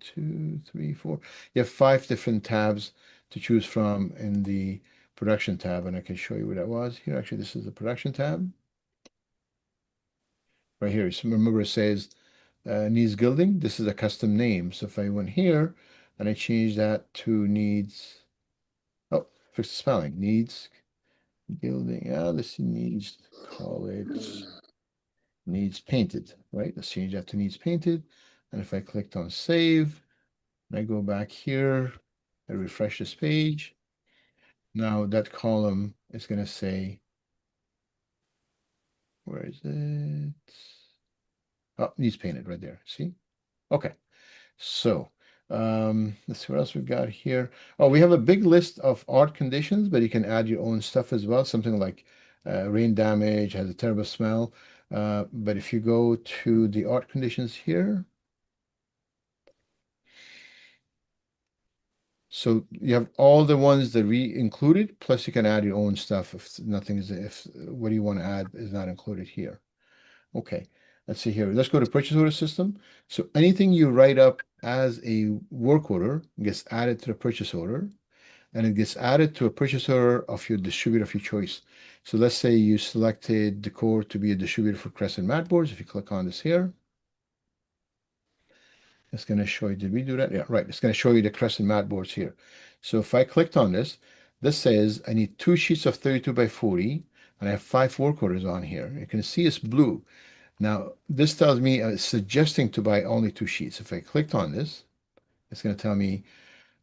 3, 4. You have 5 different tabs to choose from in the production tab, and I can show you what that was here. Actually, this is the production tab right here. So remember, it says needs gilding. This is a custom name. So if I went here and I change that to needs, oh, fix the spelling, needs gilding. This needs, call it needs painted, right? Let's change that to needs painted. And if I clicked on save, and I go back here, I refresh this page. Now that column is going to say, where is it? Oh, needs painted right there. See? Okay. So let's see what else we've got here. Oh, we have a big list of art conditions, but you can add your own stuff as well. Something like rain damage has a terrible smell. But if you go to the art conditions here, so you have all the ones that we included, plus you can add your own stuff if nothing is, if what you want to add is not included here. Okay, let's see here. Let's go to purchase order system. So anything you write up as a work order gets added to the purchase order, and it gets added to a purchase order of your distributor of your choice. So let's say you selected Decor to be a distributor for Crescent mat boards. If you click on this here, it's going to show you, did we do that? Yeah, right. It's going to show you the Crescent mat boards here. So if I clicked on this, this says I need 2 sheets of 32 by 40, and I have 5 work orders on here. You can see it's blue. Now, this tells me suggesting to buy only 2 sheets. If I clicked on this, it's going to tell me,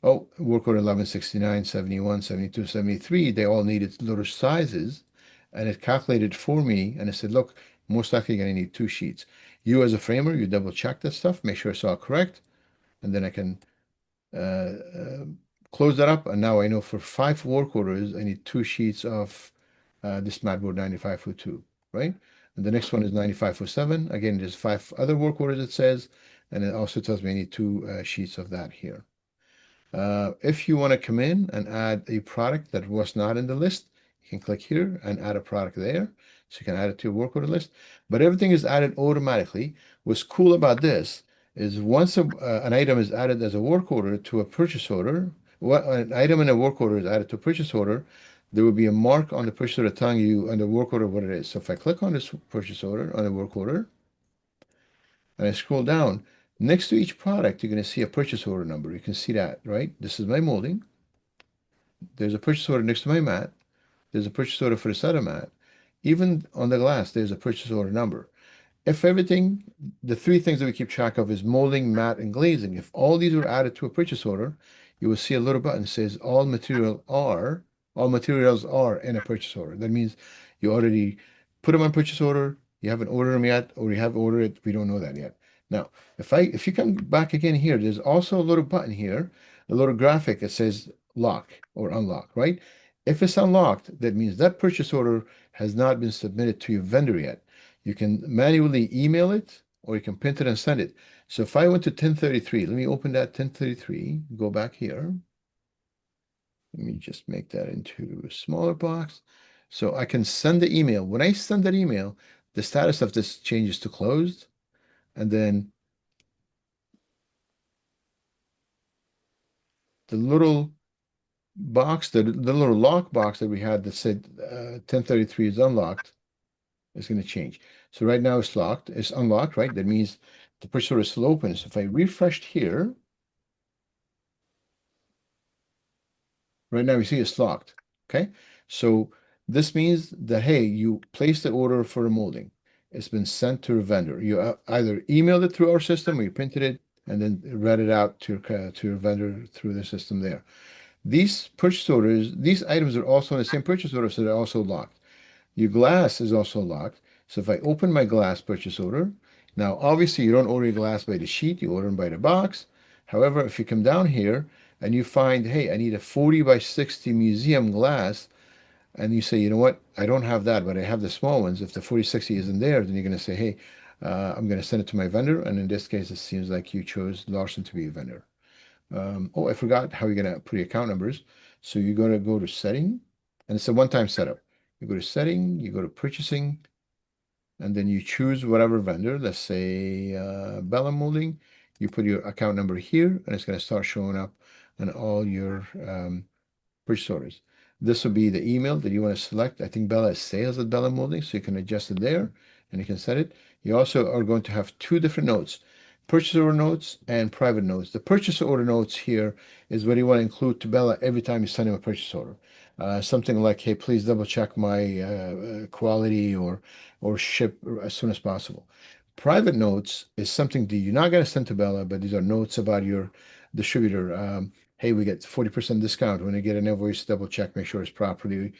oh, work order 11, 69, 71, 72, 73, they all needed little sizes. And it calculated for me, and it said, look, most likely you're going to need 2 sheets. You as a framer, you double check that stuff, make sure it's all correct, and then I can uh, uh, close that up. And now I know for 5 work orders, I need 2 sheets of this matboard 9502, right? And the next one is 9507. Again, there's 5 other work orders it says, and it also tells me I need 2 sheets of that here. If you want to come in and add a product that was not in the list, you can click here and add a product there. So you can add it to your work order list, but everything is added automatically. What's cool about this is once an item is added as a work order to a purchase order, an item in a work order is added to a purchase order, there will be a mark on the purchase order telling you on the work order what it is. So if I click on this purchase order, on the work order, and I scroll down, next to each product, you're going to see a purchase order number. You can see that, right? This is my molding. There's a purchase order next to my mat. There's a purchase order for this other mat. Even on the glass, there's a purchase order number. If everything, the 3 things that we keep track of is molding, mat, and glazing. If all these were added to a purchase order, you will see a little button that says all materials are in a purchase order. That means you already put them on purchase order, you haven't ordered them yet, or you have ordered it, we don't know that yet. Now, if you come back again here, there's also a little button here, a little graphic that says lock or unlock, right? If it's unlocked, that means that purchase order has not been submitted to your vendor yet. You can manually email it or you can print it and send it. So if I went to 1033, let me open that 1033, go back here. Let me just make that into a smaller box. So I can send the email. When I send that email, the status of this changes to closed. And then the little box, the little lock box that we had that said 1033 is unlocked is going to change. So right now it's locked, it's unlocked, right? That means the purchase order is still open. So if I refreshed here, right now you see it's locked. Okay. So this means that, hey, you placed the order for a molding. It's been sent to a vendor. You either emailed it through our system or you printed it and then read it out to your vendor through the system there. These purchase orders, these items are also in the same purchase order, so they're also locked. Your glass is also locked. So if I open my glass purchase order, now obviously you don't order your glass by the sheet, you order them by the box. However, if you come down here and you find, hey, I need a 40 by 60 museum glass, and you say, you know what, I don't have that, but I have the small ones. If the 4060 isn't there, then you're going to say, hey, I'm going to send it to my vendor. And in this case, it seems like you chose Larson to be a vendor. Oh, I forgot how you're going to put your account numbers. So you're going to go to setting, and it's a one-time setup. You go to setting, you go to purchasing, and then you choose whatever vendor. Let's say Bella Molding. You put your account number here, and it's going to start showing up on all your purchase orders. This will be the email that you want to select. I think Bella is sales at Bella Molding, so you can adjust it there and you can set it. You also are going to have two different notes, purchase order notes and private notes. The purchase order notes here is what you want to include to Bella every time you send him a purchase order. Something like, hey, please double check my quality or ship as soon as possible. Private notes is something that you're not going to send to Bella, but these are notes about your distributor. Hey, we get 40% discount when you get an invoice, double check, make sure it's properly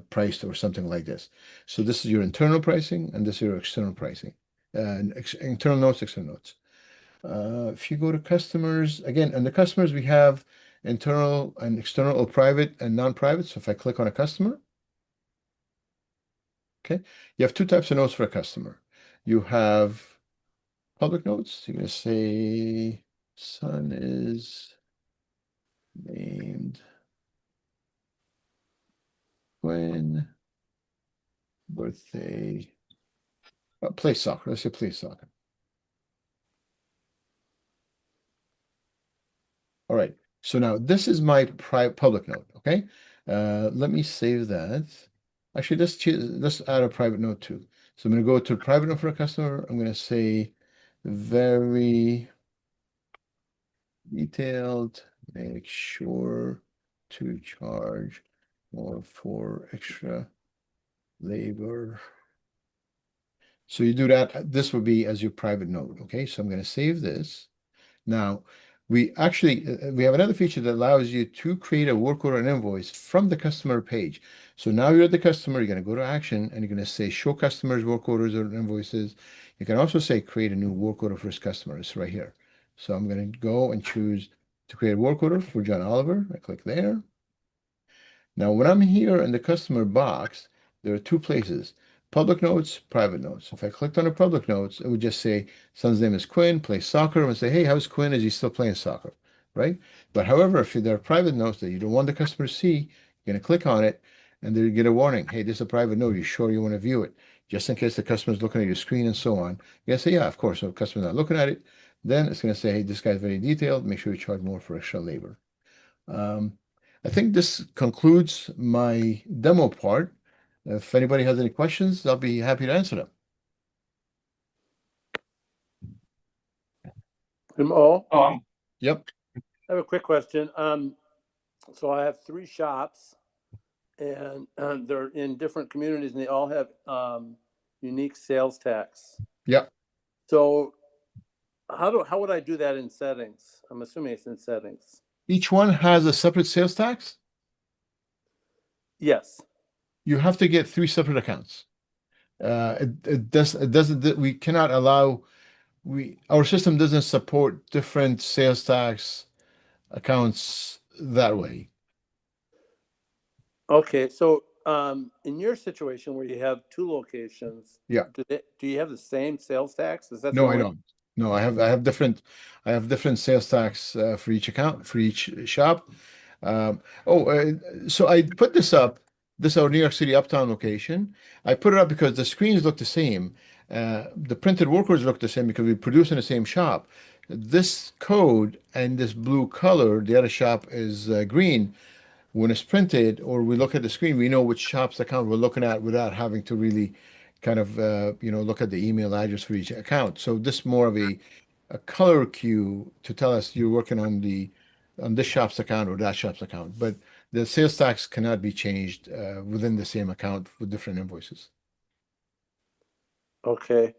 priced or something like this. So this is your internal pricing and this is your external pricing. Internal notes, external notes. If you go to customers, again, and the customers we have internal and external or private and non-private. So if I click on a customer, okay, you have two types of notes for a customer. You have public notes. You're going to say son is named Gwen, birthday, play soccer. Let's say play soccer. All right. So now this is my public note. Okay. Let me save that. Actually, let's add a private note too. So I'm going to go to private note for a customer. I'm going to say very detailed. Make sure to charge more for extra labor. So you do that. This will be as your private note. Okay. So I'm going to save this. Now, we actually we have another feature that allows you to create a work order and invoice from the customer page. So now you're the customer, you're going to go to action and you're going to say show customers work orders or invoices. You can also say create a new work order for this customer. It's right here. So I'm going to go and choose to create a work order for John Oliver. I click there. Now, when I'm here in the customer box, there are two places, public notes, private notes. If I clicked on the public notes, it would just say, son's name is Quinn, plays soccer. And say, hey, how's Quinn? Is he still playing soccer? Right? But however, if there are private notes that you don't want the customer to see, you're going to click on it and they get a warning. Hey, this is a private note. You sure you want to view it? Just in case the customer is looking at your screen and so on. You say, yeah, of course. So the customer's not looking at it. Then it's going to say, hey, this guy's very detailed. Make sure you charge more for extra labor. Um, I think this concludes my demo part. If anybody has any questions, I'll be happy to answer them. Oh, Yep. I have a quick question. So I have three shops, and they're in different communities, and they all have unique sales tax. Yep. So how would I do that in settings? I'm assuming it's in settings. Each one has a separate sales tax. Yes. You have to get three separate accounts. It doesn't, we cannot allow, our system doesn't support different sales tax accounts that way. Okay. So in your situation where you have two locations, Yeah. do you have the same sales tax? Is that the No, I only? don't. No, I have different sales tax for each account for each shop. So I put this up. This is our New York City Uptown location. I put it up because the screens look the same. The printed workers look the same because we produce in the same shop. This code and this blue color, the other shop is green. When it's printed or we look at the screen, we know which shop's account we're looking at without having to really kind of look at the email address for each account. So this is more of a color cue to tell us you're working on this shop's account or that shop's account. But the sales tax cannot be changed within the same account with different invoices. Okay.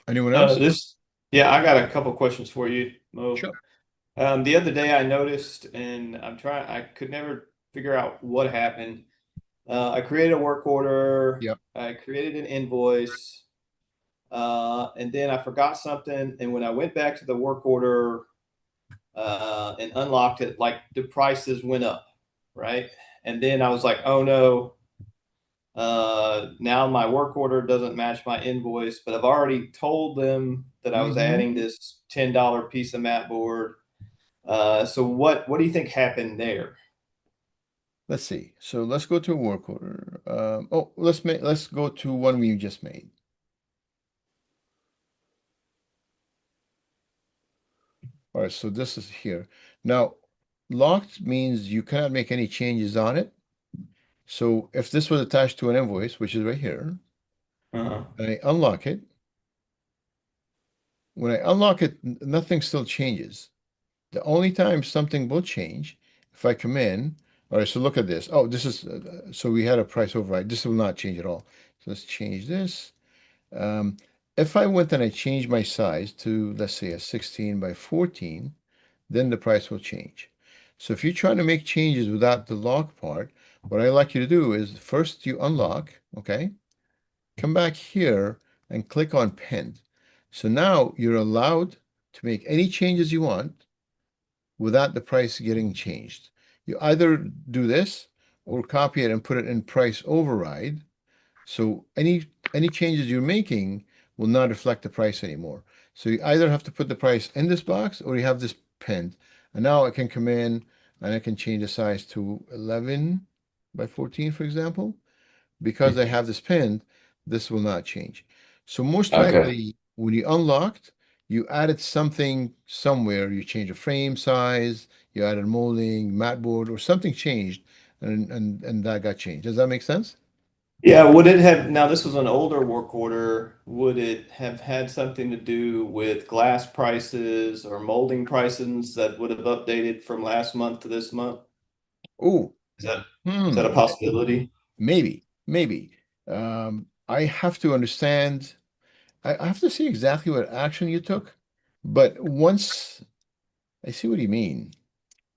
Anyone else? Yeah, I got a couple questions for you, Mo. Sure. The other day I noticed, and I could never figure out what happened. I created a work order, Yep. I created an invoice, and then I forgot something. And when I went back to the work order, and unlocked it, like the prices went up, right? And then I was like, oh no, now my work order doesn't match my invoice, but I've already told them that I was Mhm. adding this $10 piece of mat board. So what do you think happened there? Let's see. So let's go to a work order. Oh, let's go to one we just made. All right, so this is here. Now, locked means you cannot make any changes on it. So if this was attached to an invoice, which is right here, Uh-huh. and I unlock it, when I unlock it, nothing still changes. The only time something will change, if I come in, all right, so look at this. Oh, this is, so we had a price override. This will not change at all. So let's change this. Um, if I went and I changed my size to, let's say, a 16 by 14, then the price will change. So if you're trying to make changes without the lock part, what I like you to do is first you unlock, okay? Come back here and click on Pinned. So now you're allowed to make any changes you want without the price getting changed. You either do this or copy it and put it in price override. So any changes you're making will not reflect the price anymore. So you either have to put the price in this box or you have this pinned. And now I can come in and I can change the size to 11 by 14, for example. Because I have this pinned, this will not change. So most Okay. likely when you unlocked, you added something somewhere, you changed a frame size, you added molding, mat board, or something changed and that got changed. Does that make sense? Yeah, would it have, now this was an older work order, would it have had something to do with glass prices or molding prices that would have updated from last month to this month? Oh, Is that is that a hmm, possibility? maybe. I have to understand. I have to see exactly what action you took. But once I see what you mean,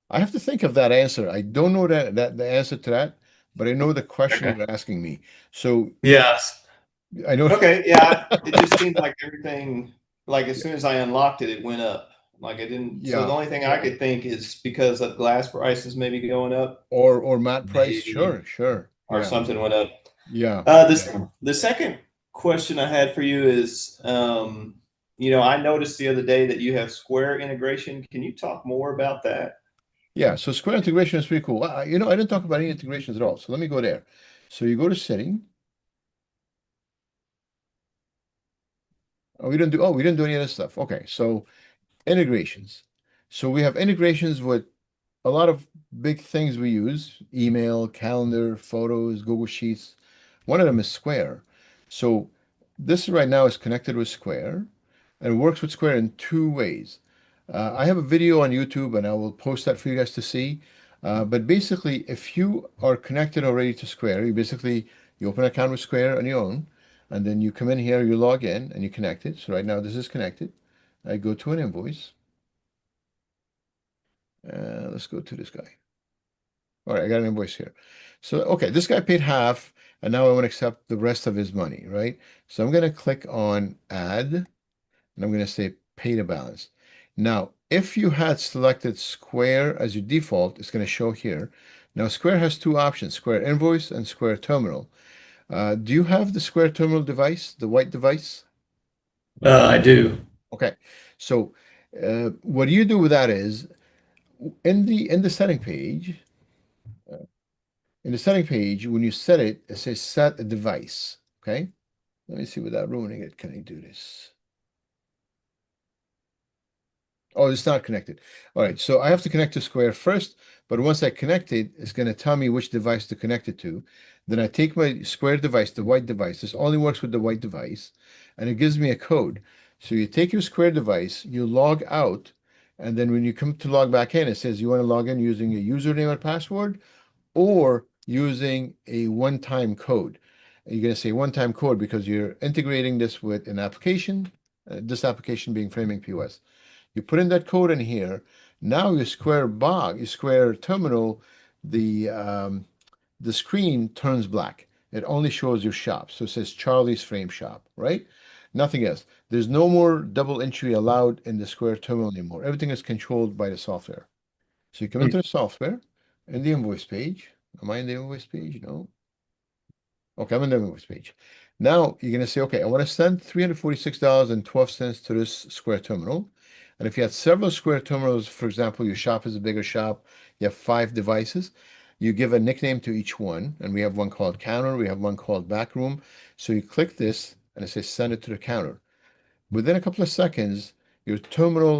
I have to think of that answer. I don't know that the answer to that, but I know the question Okay. you're asking me. So Yes. I know. Okay, yeah. It just seemed like everything, like as soon as I unlocked it, it went up. Like I didn't, so the Yeah, only thing I could think is because of glass prices maybe going up, or mat price. maybe, Sure. or Yeah, something went up. yeah. The second question I had for you is, I noticed the other day that you have Square integration. Can you talk more about that? Yeah, so Square integration is pretty cool. I didn't talk about any integrations at all. So let me go there. So you go to setting. We didn't do any of this stuff. Okay, so integrations. So we have integrations with a lot of big things we use, email, calendar, photos, Google Sheets. One of them is Square. So this right now is connected with Square and works with Square in two ways. I have a video on YouTube and I will post that for you guys to see. But basically, if you are connected already to Square, you open an account with Square on your own, and then you come in here, you log in, and you connect it. So right now this is connected. I go to an invoice. Let's go to this guy. All right, I got an invoice here. So, okay, this guy paid half, and now I want to accept the rest of his money, right? So I'm going to click on add, and I'm going to say pay the balance. Now, if you had selected Square as your default, it's going to show here. Now, Square has two options, Square Invoice and Square Terminal. Do you have the Square Terminal device, the white device? I do. Okay, so what you do with that is in the setting page, in the setting page, when you set it, it says set a device. Okay. Let me see without ruining it. Can I do this? Oh, it's not connected. All right. So I have to connect to Square first, but once I connect it, it's going to tell me which device to connect it to. Then I take my Square device, the white device. This only works with the white device, and it gives me a code. So you take your Square device, you log out, and then when you come to log back in, it says you want to log in using a username and password or using a one-time code. You're going to say one-time code because you're integrating this with an application this application being Framing POS. You put in that code in here. Now your Square terminal, the screen turns black. It only shows your shop. So it says Charlie's Frame Shop, right? Nothing else. There's no more double entry allowed in the Square terminal anymore. Everything is controlled by the software. So you come into the software and the invoice page. Am I in the invoice page? No. Okay, I'm in the invoice page. Now you're going to say, okay, I want to send $346.12 to this Square terminal. And if you had several Square terminals, for example, your shop is a bigger shop, you have 5 devices, you give a nickname to each one. And we have one called counter, we have one called backroom. So you click this and it says send it to the counter. Within a couple of seconds, your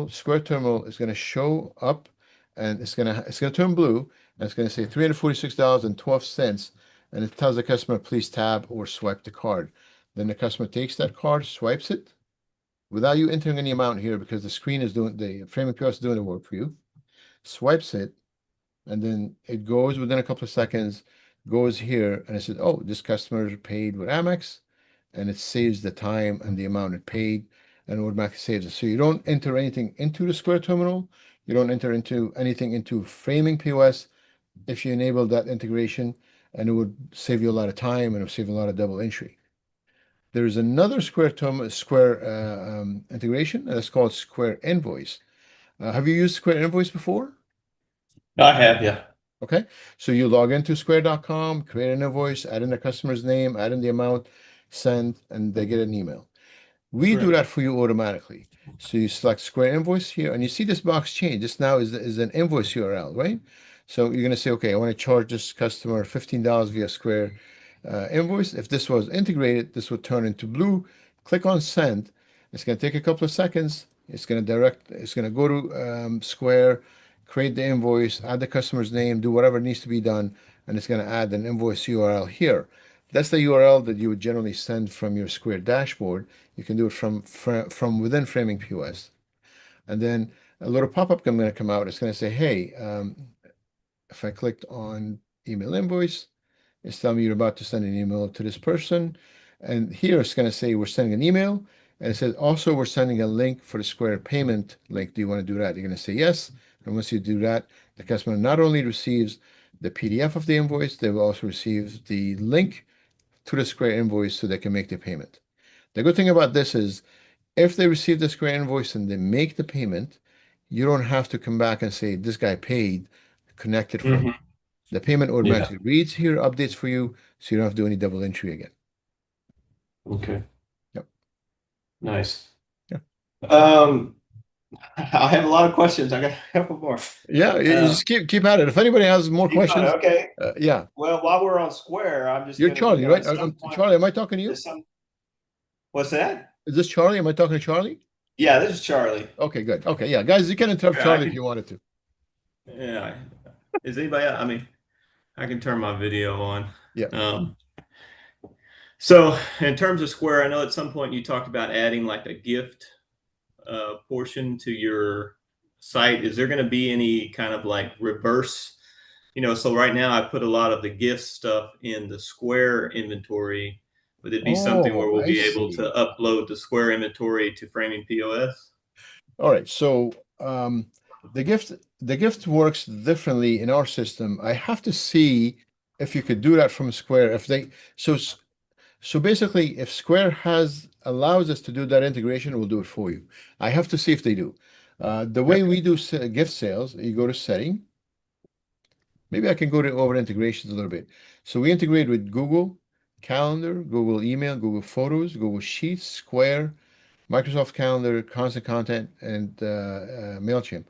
Square terminal is going to show up and it's gonna turn blue and it's going to say $346.12. And it tells the customer, please tap or swipe the card. Then the customer takes that card, swipes it without you entering any amount here because the Framing POS is doing the work for you, swipes it, and then it goes within a couple of seconds, goes here, and it says, oh, this customer paid with Amex, and it saves the time and the amount it paid, and automatically saves it. So you don't enter anything into the Square terminal, you don't enter anything into Framing POS if you enable that integration, and it would save you a lot of time and it would save you a lot of double entry. There's another Square integration that's called Square Invoice. Have you used Square Invoice before? I have, yeah. Okay, so you log into square.com, create an invoice, add in the customer's name, add in the amount, send, and they get an email. We do Correct. that for you automatically. So you select Square Invoice here, and you see this box change. This now is an invoice URL, right? So you're going to say, okay, I want to charge this customer $15 via Square invoice. If this was integrated, this would turn into blue. Click on send. It's going to take a couple of seconds. It's going to go to Square, create the invoice, add the customer's name, do whatever needs to be done, and it's going to add an invoice URL here. That's the URL that you would generally send from your Square dashboard. You can do it from within Framing POS. And then a little pop-up is going to come out. It's going to say, hey, if I clicked on email invoice, it's telling me you're about to send an email to this person. And here it's going to say we're sending an email. And it says also we're sending a link for the Square payment link. Do you want to do that? You're going to say yes. And once you do that, the customer not only receives the PDF of the invoice, they will also receive the link to the Square invoice so they can make the payment. The good thing about this is if they receive the Square invoice and they make the payment, you don't have to come back and say, this guy paid, connect it from. The payment automatically reads here, updates for you, so you don't have to do any double entry again. Okay. Yep. Nice. Yeah. I have a lot of questions. I got a couple more. Yeah, you just keep at it. If anybody has more questions, Okay. yeah. Well, while we're on Square, I'm just You're gonna, Charlie, right? at some point- Charlie, am I talking to you? What's that? Is this Charlie? Am I talking to Charlie? Yeah, this is Charlie. Okay, good. Okay, yeah, guys, you can interrupt Yeah, Charlie if you wanted to. Yeah. Is anybody? I mean, I can turn my video on. Yeah. So in terms of Square, I know at some point you talked about adding like a gift portion to your site. Is there going to be any kind of like reverse? So right now I put a lot of the gift stuff in the Square inventory. Would it be something where we'll be able to upload the Square inventory to Framing POS? All right. So the gift works differently in our system. I have to see if you could do that from Square. So basically, if Square allows us to do that integration, we'll do it for you. I have to see if they do. The way we do gift sales, you go to setting. Maybe I can go over integrations a little bit. So we integrate with Google Calendar, Google Email, Google Photos, Google Sheets, Square, Microsoft Calendar, Constant Content, and MailChimp.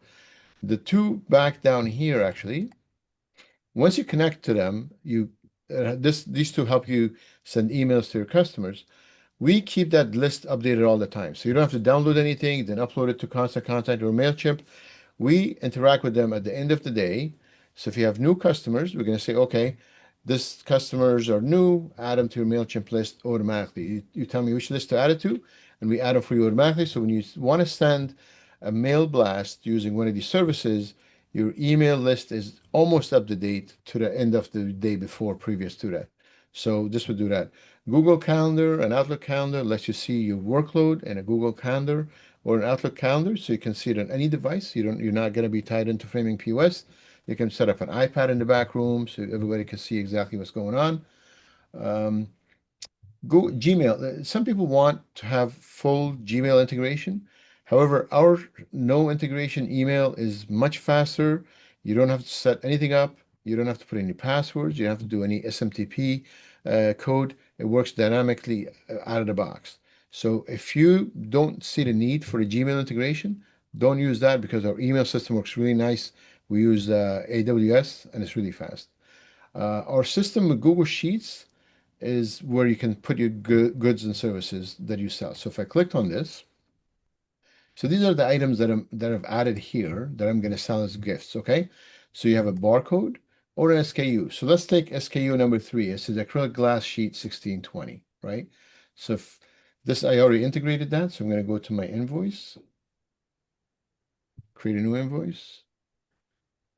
The two back down here, actually, once you connect to them, these two help you send emails to your customers. We keep that list updated all the time. So you don't have to download anything, then upload it to Constant Content or MailChimp. We interact with them at the end of the day. So if you have new customers, we're going to say, okay, this customers are new, add them to your MailChimp list automatically. You tell me which list to add it to, and we add them for you automatically. So when you want to send a mail blast using one of these services, your email list is almost up to date to the end of the day before previous to that. So this would do that. Google Calendar and Outlook Calendar lets you see your workload in a Google Calendar or an Outlook Calendar, so you can see it on any device. You're not going to be tied into Framing POS. You can set up an iPad in the back room so everybody can see exactly what's going on. Gmail. Some people want to have full Gmail integration. However, our no integration email is much faster. You don't have to set anything up. You don't have to put any passwords. You don't have to do any SMTP code. It works dynamically out of the box. So if you don't see the need for a Gmail integration, don't use that because our email system works really nice. We use AWS and it's really fast. Our system with Google Sheets is where you can put your goods and services that you sell. So if I clicked on this, so these are the items that I've added here that I'm going to sell as gifts. Okay, so you have a barcode or an SKU. So let's take SKU number 3. It says acrylic glass sheet 1620, right? So if this, I already integrated that, so I'm going to go to my invoice, create a new invoice.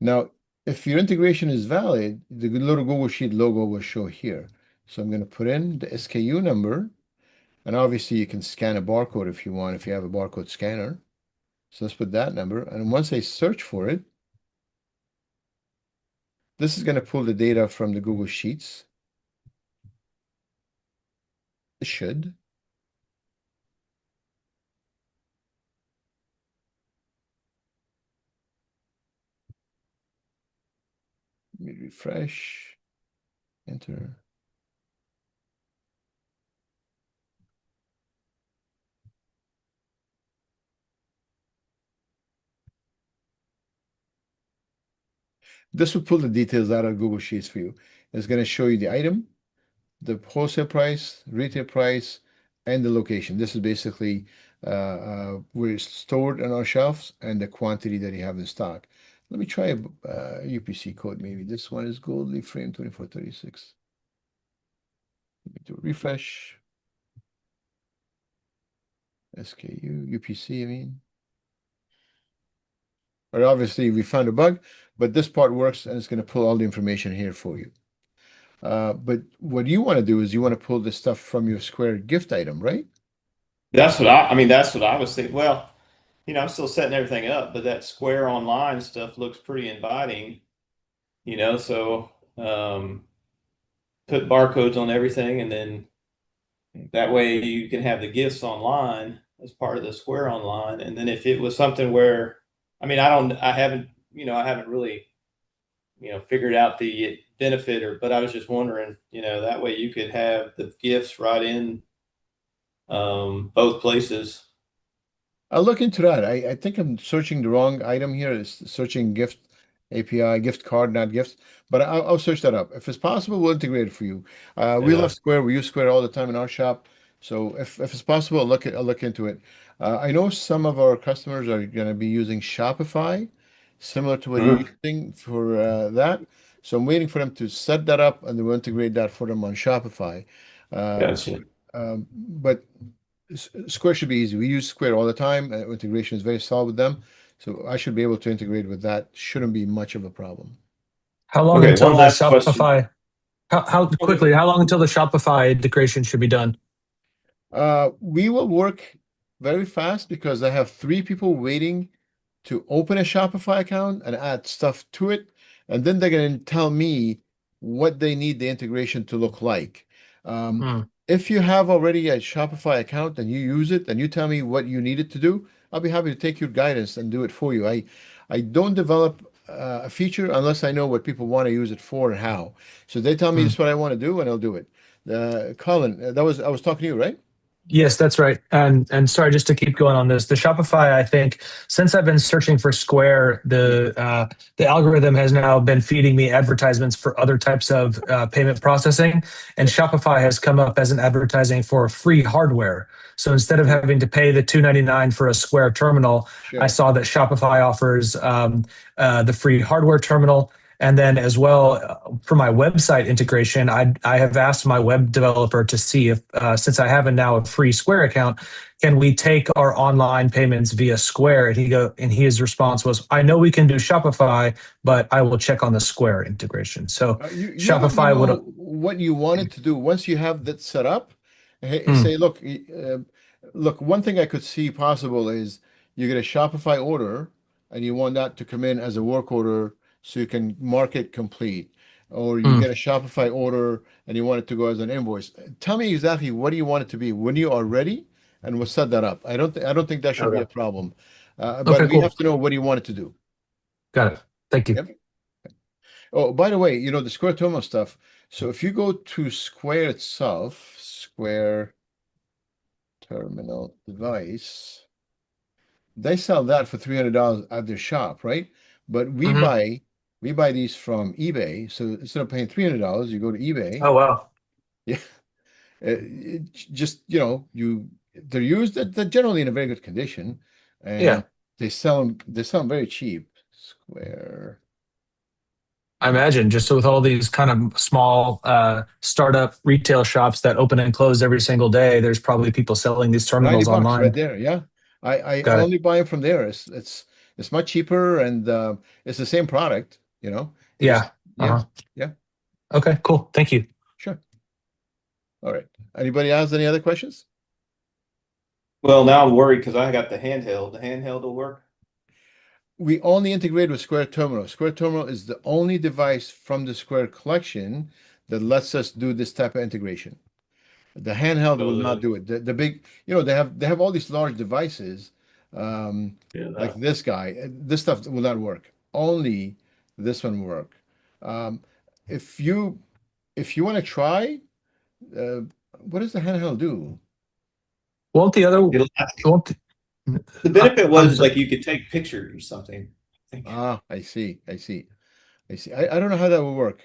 Now, if your integration is valid, the little Google Sheet logo will show here. So I'm going to put in the SKU number, and obviously you can scan a barcode if you want, if you have a barcode scanner. So let's put that number. And once I search for it, this is going to pull the data from the Google Sheets. It should. Let me refresh, enter. This will pull the details out of Google Sheets for you. It's going to show you the item, the wholesale price, retail price, and the location. This is basically where it's stored on our shelves and the quantity that you have in stock. Let me try a UPC code. Maybe this one is gold leaf frame 2436. Let me do a refresh. SKU, UPC, I mean. But obviously we found a bug, but this part works and it's going to pull all the information here for you. But what you want to do is you want to pull this stuff from your Square gift item, right? That's what I was thinking. Well, I'm still setting everything up, but that Square Online stuff looks pretty inviting, so put barcodes on everything, and then that way you can have the gifts online as part of the Square Online. And then if it was something where, I haven't really, figured out the benefit, but I was just wondering, that way you could have the gifts right in both places. I'll look into that. I think I'm searching the wrong item here. It's searching gift API, gift card, not gifts. But I'll search that up. If it's possible, we'll integrate it for you. We Yeah. love Square. We use Square all the time in our shop. So if it's possible, I'll look into it. I know some of our customers are going to be using Shopify, similar to what you're using for that. So I'm waiting for them to set that up, and then we'll integrate that for them on Shopify. Gotcha. But Square should be easy. We use Square all the time. Integration is very solid with them. So I should be able to integrate with that. Shouldn't be much of a problem. How long Okay, until one the last question. Shopify? How quickly? How long until the Shopify integration should be done? We will work very fast because I have 3 people waiting to open a Shopify account and add stuff to it. And then they're going to tell me what they need the integration to look like. Hmm. If you have already a Shopify account and you use it and you tell me what you need it to do, I'll be happy to take your guidance and do it for you. I don't develop a feature unless I know what people want to use it for and how. So they tell me this is what I want to do and I'll do it. Colin, I was talking to you, right? Yes, that's right. And sorry, just to keep going on this, the Shopify, I think since I've been searching for Square, the algorithm has now been feeding me advertisements for other types of payment processing, and Shopify has come up as an advertising for free hardware. So instead of having to pay the $2.99 for a Square terminal, Sure. I saw that Shopify offers the free hardware terminal. And then as well, for my website integration, I have asked my web developer to see if, since I have now a free Square account, can we take our online payments via Square? And his response was, I know we can do Shopify, but I will check on the Square integration. So You let me Shopify would. know what you wanted to do once you have that set up. Mm, Say, look, look. One thing I could see possible is you get a Shopify order, and you want that to come in as a work order, so you can mark it complete. Or you mm, get a Shopify order, and you want it to go as an invoice. Tell me exactly what do you want it to be when you are ready, and we'll set that up. I don't think that should be a okay. problem. But Okay, we cool. have to know what do you want it to do. Got it. Thank you. Yep. Oh, by the way, the Square Terminal stuff. So if you go to Square itself, Square Terminal device, they sell that for $300 at their shop, right? But Hmm. we buy these from eBay. So instead of paying $300, you go to eBay. Oh, wow. Yeah, just they're used. They're generally in a very good condition, Yeah. and they sell them very cheap. Square. I imagine just with all these kind of small startup retail shops that open and close every single day, there's probably people selling these 90 terminals bucks right online. there. Yeah. I Got it. only buy them from there. It's much cheaper and it's the same product. You just Yeah. yeah, Uh-huh. yeah, Okay, cool. Thank you. sure. All right. Anybody else any other questions? Well, now I'm worried because I got the handheld. The handheld will work. We only integrate with Square Terminal. Square Terminal is the only device from the Square collection that lets us do this type of integration. The handheld will So not the do it. The big, they have all these large devices, um, like yeah, this guy. This stuff will not work. Only this one will work. Um, if you want to try, uh, what does the handheld do? Won't the other it'll, won't the benefit I'm was sorry. like you could take pictures or something. I think. I see. I see. I see. I don't know how that will work.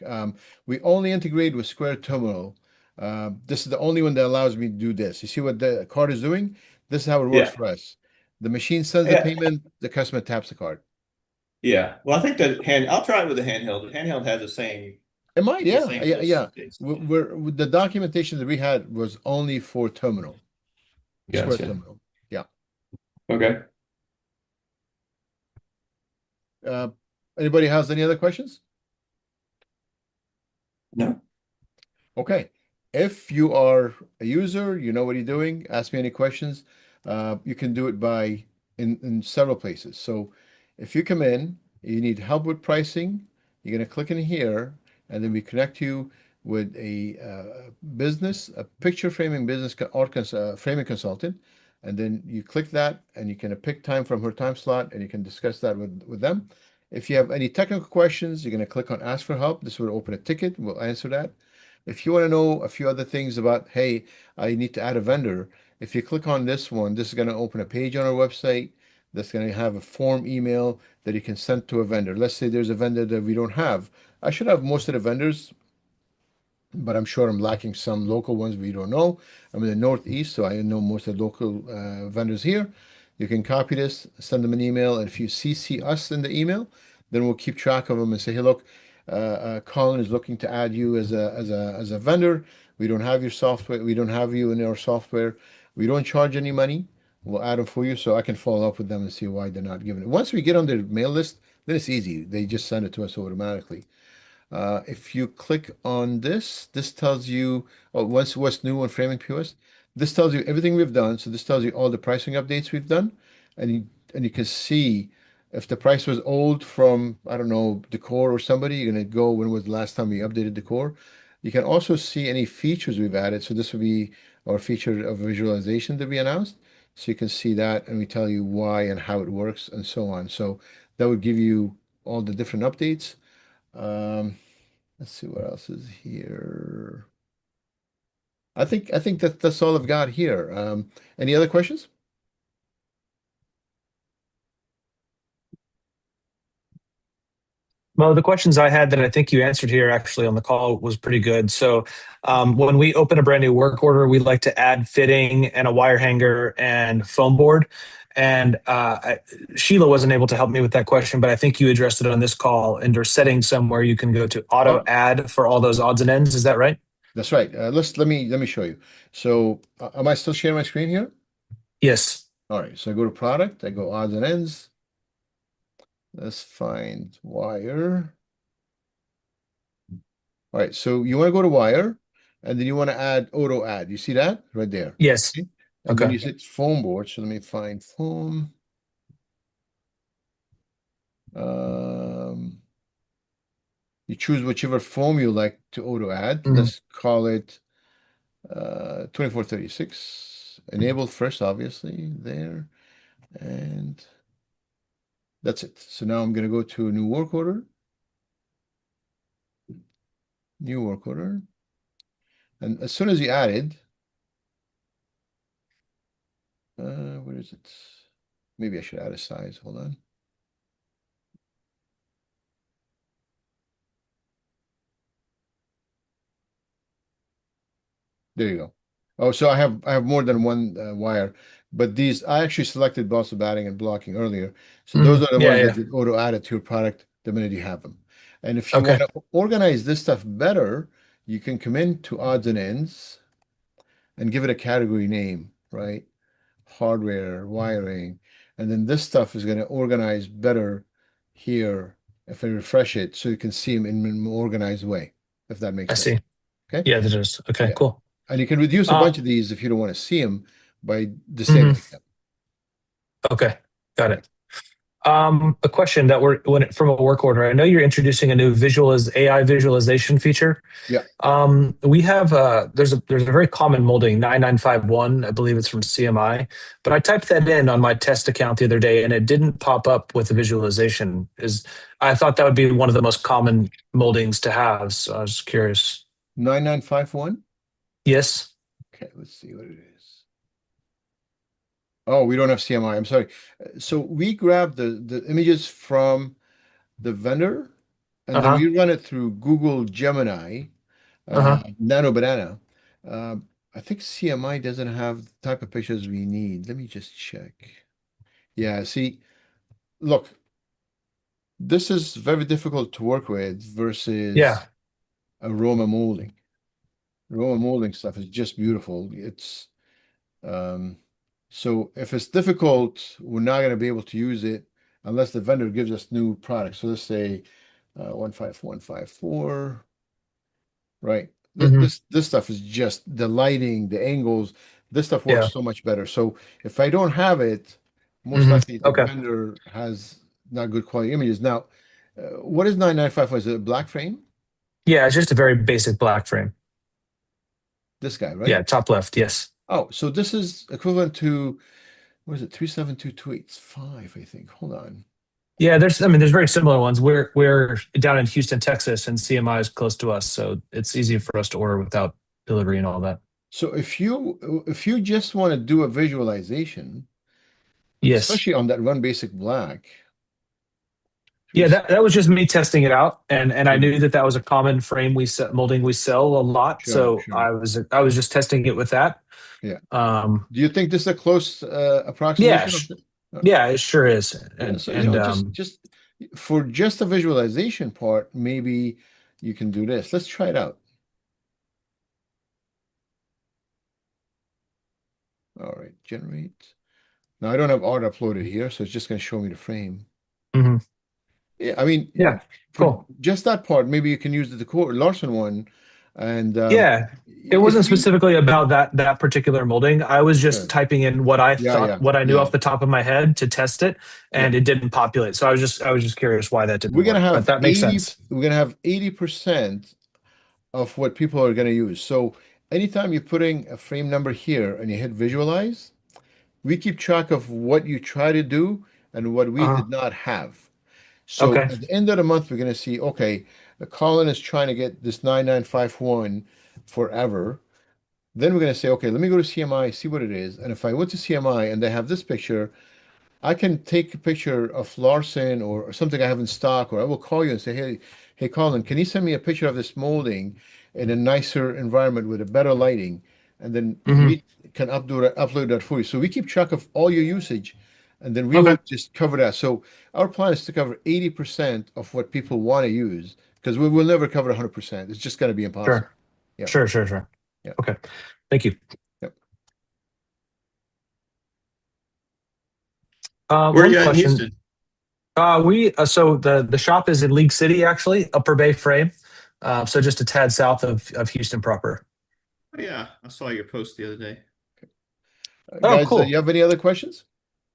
We only integrate with Square Terminal. This is the only one that allows me to do this. You see what the card is doing? This is how it works Yeah, for us. The machine sends the yeah, payment, the customer taps the card. yeah. Well, I think I'll try it with the handheld. The handheld has the same It might, the yeah, same yeah, yeah. things. The documentation that we had was only for Terminal, Square Gotcha. Terminal. Yeah. Okay. Uh, Anybody has any other questions? No. Okay. If you are a user, you know what you're doing, ask me any questions. You can do it in several places. So if you come in, you need help with pricing, you're going to click in here, and then we connect you with a picture framing business framing consultant. And then you click that, and you can pick time from her time slot, and you can discuss that with them. If you have any technical questions, you're going to click on Ask for Help. This will open a ticket. We'll answer that. If you want to know a few other things about, hey, I need to add a vendor, if you click on this one, this is going to open a page on our website that's going to have a form email that you can send to a vendor. Let's say there's a vendor that we don't have. I should have most of the vendors, but I'm sure I'm lacking some local ones we don't know. I'm in the Northeast, so I know most of the local vendors here. You can copy this, send them an email, and if you CC us in the email, then we'll keep track of them and say, hey, look, Colin is looking to add you as a vendor. We don't have your software. We don't have you in our software. We don't charge any money. We'll add them for you, so I can follow up with them and see why they're not giving it. Once we get on their mail list, then it's easy. They just send it to us automatically. If you click on this tells you what's new on Framing POS. This tells you everything we've done. So this tells you all the pricing updates we've done, and you can see if the price was old from, I don't know, Decor or somebody. You're gonna go when was the last time we updated Decor. You can also see any features we've added. So this would be our feature of visualization that we announced. So you can see that, and we tell you why and how it works and so on. So that would give you all the different updates. Let's see what else is here. I think that's all I've got here. Any other questions? Well, the questions I had that I think you answered here actually on the call was pretty good. So, when we open a brand new work order, we like to add fitting and a wire hanger and foam board. And Sheila wasn't able to help me with that question, but I think you addressed it on this call. And there's settings somewhere you can go to auto Oh, add for all those odds and ends. Is that right? that's right. Let me show you. So am I still sharing my screen here? Yes. All right. So I go to product, I go odds and ends. Let's find wire. All right. So you want to go to wire, and then you want to add auto add. You see that right there? Yes. Okay. And then Okay. you hit foam board. So let me find foam. Um, you choose whichever foam you like to auto add. Mhm. Let's call it 2436. Enable first, obviously, there. And that's it. So now I'm going to go to new work order. New work order. And as soon as you added, where is it? Maybe I should add a size. Hold on. There you go. Oh, so I have more than one wire, but these I actually selected also batting and blocking earlier. So those are the Yeah. ones that Yeah. get auto added to your product the minute you have them. And if you Okay. want to organize this stuff better, you can come into odds and ends and give it a category name, right? Hardware, wiring, and then this stuff is going to organize better here if I refresh it so you can see them in a more organized way, if that I makes sense. see. Okay. Yeah, that is. Okay, Yeah. cool. And you can reduce a Uh, bunch of these if you don't want to see them by mhm. disabling them. Okay, got it. A question that from a work order. I know you're introducing a new AI visualization feature. Yeah. We have there's a very common molding 9951. I believe it's from CMI, but I typed that in on my test account the other day and it didn't pop up with the visualization. I thought that would be one of the most common moldings to have. So I was curious. 9951. Yes. Okay, let's see what it is. Oh, we don't have CMI. I'm sorry. So we grab the images from the vendor and then Uh-huh. we run it through Google Gemini, Uh-huh. Nano Banana. Uh, I think CMI doesn't have the type of pictures we need. Let me just check. Yeah, see, look, this is very difficult to work with versus Yeah. aroma molding. Aroma molding stuff is just beautiful. It's um, so if it's difficult, we're not going to be able to use it unless the vendor gives us new products. So let's say 15154, right? Hmm. This stuff is just the lighting, the angles. This stuff works Yeah. so much better. So if I don't have it, most Hmm. likely the Okay. vendor has not good quality images. Now, what is 9955? Is it a black frame? Yeah, it's just a very basic black frame. This guy, right? Yeah, top left. Yes. Oh, so this is equivalent to, what is it, 372,285, I think. Hold on. Yeah, there's very similar ones. We're down in Houston, Texas, and CMI is close to us, so it's easy for us to order without delivery and all that. So if you just want to do a visualization, Yes. especially on that run basic black, Yeah, three, that was just me testing it out, and I sure, knew that was a common frame molding we sell a lot, sure, so sure. I was just testing it with that. Yeah. Um, Do you think this is a close yeah, approximation of the, yeah, it sure is, yeah, and so and just for just the visualization part, maybe you can do this. Let's try it out. All right, generate. Now I don't have art uploaded here, so it's just going to show me the frame. mhm. Yeah, I mean, Yeah, for cool. just that part, maybe you can use the decor Larson one, and Yeah, it if wasn't we, specifically about that particular molding. I was just sure, typing in yeah, yeah, what I knew yeah, off the top of my head to test it, yeah. and it didn't populate. So I was just curious why that didn't We're gonna work, but have that makes 80, sense. we're gonna have 80% of what people are gonna use. So anytime you're putting a frame number here and you hit visualize, we keep track of what you try to do and what we Uh-huh. did not have. So Okay. at the end of the month, we're going to see, okay, Colin is trying to get this 9951 forever. Then we're going to say, okay, let me go to CMI, see what it is. And if I went to CMI and they have this picture, I can take a picture of Larson or something I have in stock, or I will call you and say, hey, Colin, can you send me a picture of this molding in a nicer environment with a better lighting? And then Hmm. we can upload that for you. So we keep track of all your usage and then we Okay. will just cover that. So our plan is to cover 80% of what people want to use because we will never cover 100%. It's just going to be impossible. Sure. Yeah. Sure. Yeah. Okay. Thank you. Yep. Where are One you at in question. Houston? So the shop is in League City, actually, Upper Bay Frame. So just a tad south of Houston proper. Oh, yeah, I saw your post the other day. Oh, Guys, cool. you have any other questions?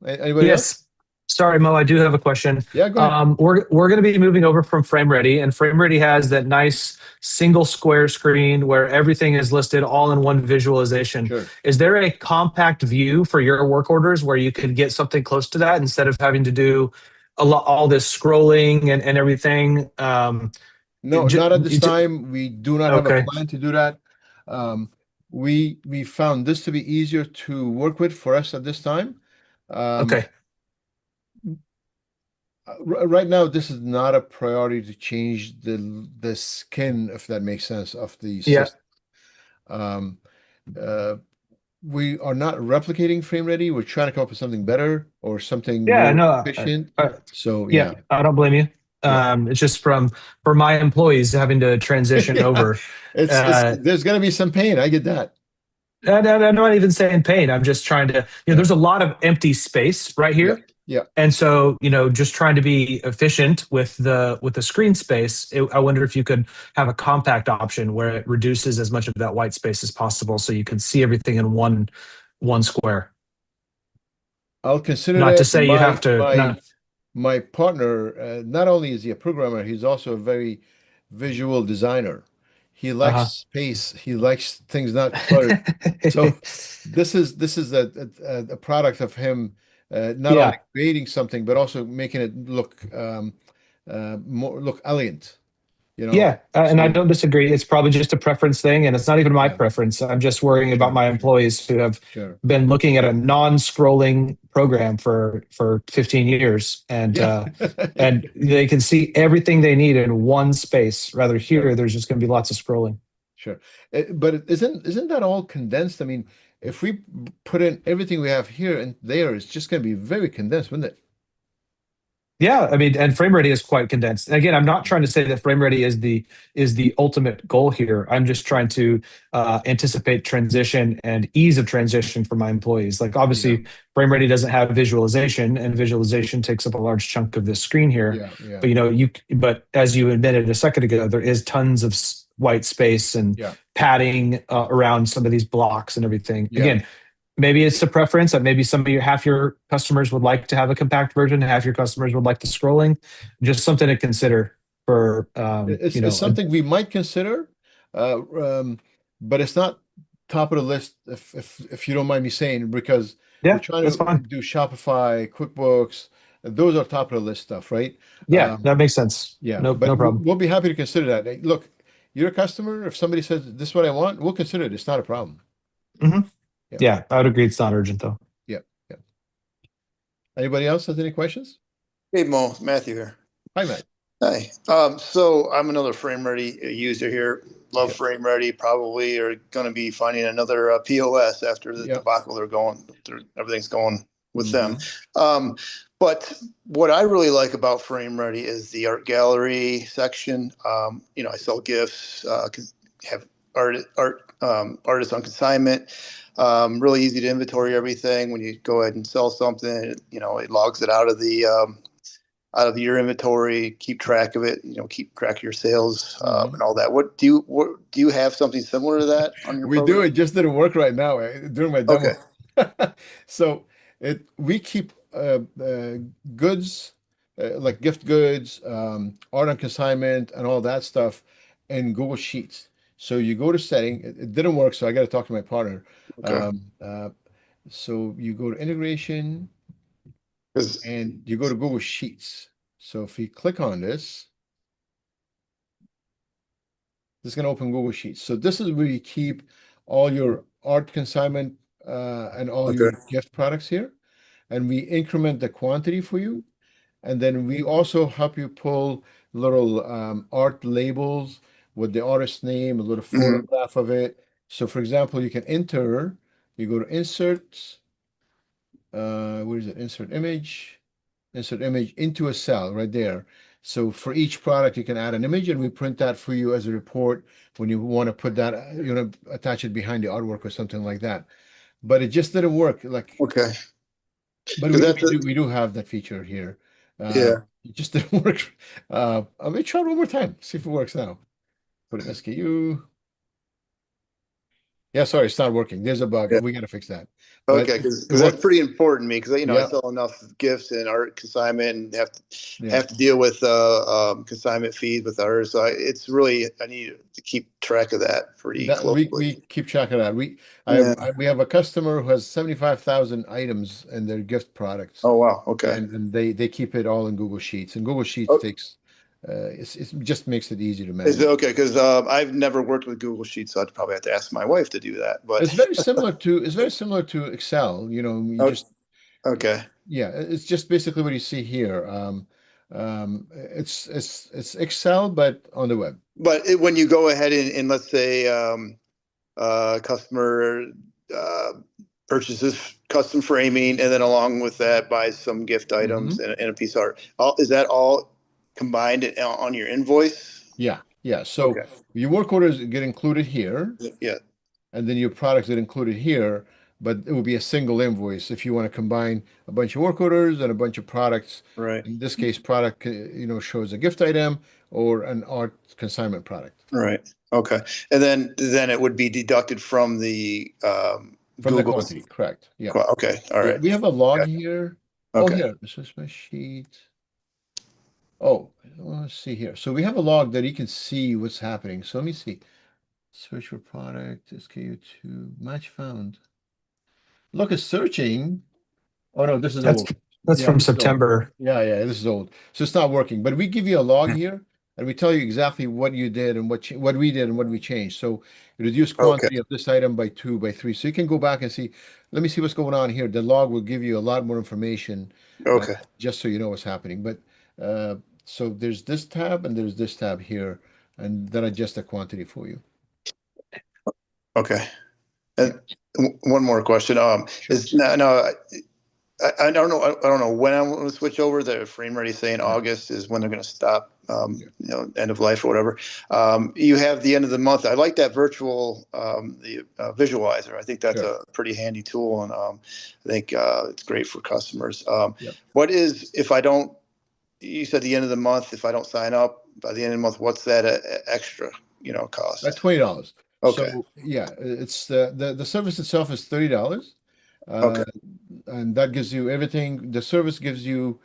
Anybody else? Yes. Sorry, Mo, I do have a question. Yeah, go ahead. We're going to be moving over from Frame Ready, and Frame Ready has that nice single square screen where everything is listed all in one visualization. Sure. Is there a compact view for your work orders where you could get something close to that instead of having to do all this scrolling and everything? No, not at this time. We do not have a Okay. plan to do that. We found this to be easier to work with for us at this time. Okay. Right now, this is not a priority to change the skin, if that makes sense, of the Yeah. system. Um, uh, we are not replicating Frame Ready. We're trying to come up with something better or something Yeah. more No. efficient. So Yeah. yeah, I don't blame you. yeah. It's just for my employees having to transition Yeah. over. It's there's gonna be some pain. I get that. And I'm not even saying pain. I'm just trying to, Yeah. there's a lot of empty space right Yeah, here. yeah. And so, just trying to be efficient with the screen space. I wonder if you could have a compact option where it reduces as much of that white space as possible, so you can see everything in one square. I'll consider Not to that. say you have to. My partner, not only is he a programmer, he's also a very visual designer. He likes Uh-huh. space. He likes things not cluttered. So this is a product of him not only Yeah. creating something but also making it look more look elegant. Yeah, and I So don't disagree. It's probably just a preference thing, and it's not even my yeah, preference. I'm just worrying about sure, my sure, employees who have sure. been looking at a non-scrolling program for 15 years, Yeah. and they can see everything they need in one space. Rather Sure. here, there's just going to be lots of scrolling. Sure. But isn't that all condensed? I mean, if we put in everything we have here and there, it's just going to be very condensed, wouldn't it? Yeah, I mean, and frame ready is quite condensed. And again, I'm not trying to say that frame ready is the ultimate goal here. I'm just trying to anticipate transition and ease of transition for my employees. Like Yeah. obviously, frame ready doesn't have visualization, and visualization takes up a large chunk of this screen here. Yeah. Yeah. But as you admitted a second ago, there is tons of white space and Yeah. padding around some of these blocks and everything. Yeah. Again, maybe it's a preference that maybe some of your half your customers would like to have a compact version, half your customers would like the scrolling. Just something to consider for It's something we might consider, uh, um, but it's not top of the list if you don't mind me saying, because we're yeah, trying that's to fine. do Shopify, QuickBooks. Those are top of the list stuff, right? Yeah, that makes sense. Yeah, No, but no problem. we'll be happy to consider that. Hey, look, you're a customer. If somebody says this is what I want, we'll consider it. It's not a problem. hmm Yeah. Yeah, I would agree. It's not urgent though. Yeah. Yeah. Anybody else has any questions? Hey Mo, Matthew here. Hi, Matt. Hi. So I'm another Frame Ready user here. Love Okay. Frame Ready. Probably are going to be finding another POS after the Yeah. debacle everything's going with them. Mhm. But what I really like about Frame Ready is the art gallery section. I sell gifts, have artists on consignment. Really easy to inventory everything. When you go ahead and sell something, it logs it out of your inventory, keep track of it, keep track of your sales and all that. What do you have something similar to that on your We program? do. It just didn't work right now during my demo. Okay. So we keep goods like gift goods, art on consignment, and all that stuff in Google Sheets. So you go to setting. It didn't work, so I got to talk to my partner. Okay. So you go to integration and you go to Google Sheets. So if you click on this, this is going to open Google Sheets. So this is where you keep all your art consignment and all your Okay. gift products here. And we increment the quantity for you. And then we also help you pull little art labels with the artist name, a little Mhm. photograph of it. So for example, you can enter, you go to insert, where is it? Insert image into a cell right there. So for each product, you can add an image, and we print that for you as a report when you want to put that, attach it behind the artwork or something like that. But it just didn't work. Like, Okay. but 'Cause we do have that feature here. yeah. It just didn't work. I'm gonna try it one more time. See if it works now. Put an SKU. Yeah, sorry, it's not working. There's a bug. Yeah. We gotta fix that. But Okay, because that, that's pretty important to me because I yeah, sell enough gifts and art consignment and yeah. have to deal with consignment fees with ours. So it's really I need to keep track of that pretty That closely. we keep track of that. Yeah. We have a customer who has 75,000 items in their gift products, Oh wow. Okay. and they keep it all in Google Sheets. And Google Sheets Oh, takes it just makes it easy to is it manage. okay? Because I've never worked with Google Sheets, so I'd probably have to ask my wife to do that. But It's very similar to Excel. You oh, just okay. yeah, it's just basically what you see here. It's Excel but on the web. But when you go ahead and let's say customer uh, purchases custom framing, and then along with that buys some gift items Hmm. and a piece of art. Is that all combined on your invoice? Yeah, yeah. So Okay. your work orders get included here, Yeah. and then your products get included here, but it will be a single invoice if you want to combine a bunch of work orders and a bunch of products. Right. In this case, product shows a gift item or an art consignment product Right. Okay. And then it would be deducted from the from the Google. quantity. Correct. Yeah. Okay. All Yeah. right. We have a log Yeah. here. Oh, Okay. here. This is my sheet. Oh, let's see here. So we have a log that you can see what's happening. So let me see. Search for product, SKU2, match found. Look, it's searching. Oh no, this is That's old. that's Yeah, from this is old. September. Yeah, yeah, this is old. So it's not working. But we give you a log here, and we tell you exactly what you did and what we did and what we changed. So reduce Okay. quantity of this item by 2, by 3. So you can go back and see. Let me see what's going on here. The log will give you a lot more information, Okay. just so you know what's happening. But so there's this tab and there's this tab here, and that adjusts the quantity for you. Okay. Yeah, And one more question. sure. Is no, I don't know. I don't know when I'm going to switch over. The frame ready saying Yeah, August is when they're going to stop. yeah, End of life or whatever. You have the end of the month. I like that virtual the visualizer. I think that's sure. a pretty handy tool, and I think it's great for customers. Yeah. What is if I don't? You said the end of the month. If I don't sign up by the end of the month, what's that extra? At Cost? $20. Okay. So yeah, it's the service itself is $30. Okay. Uh, and that gives you everything. The service gives you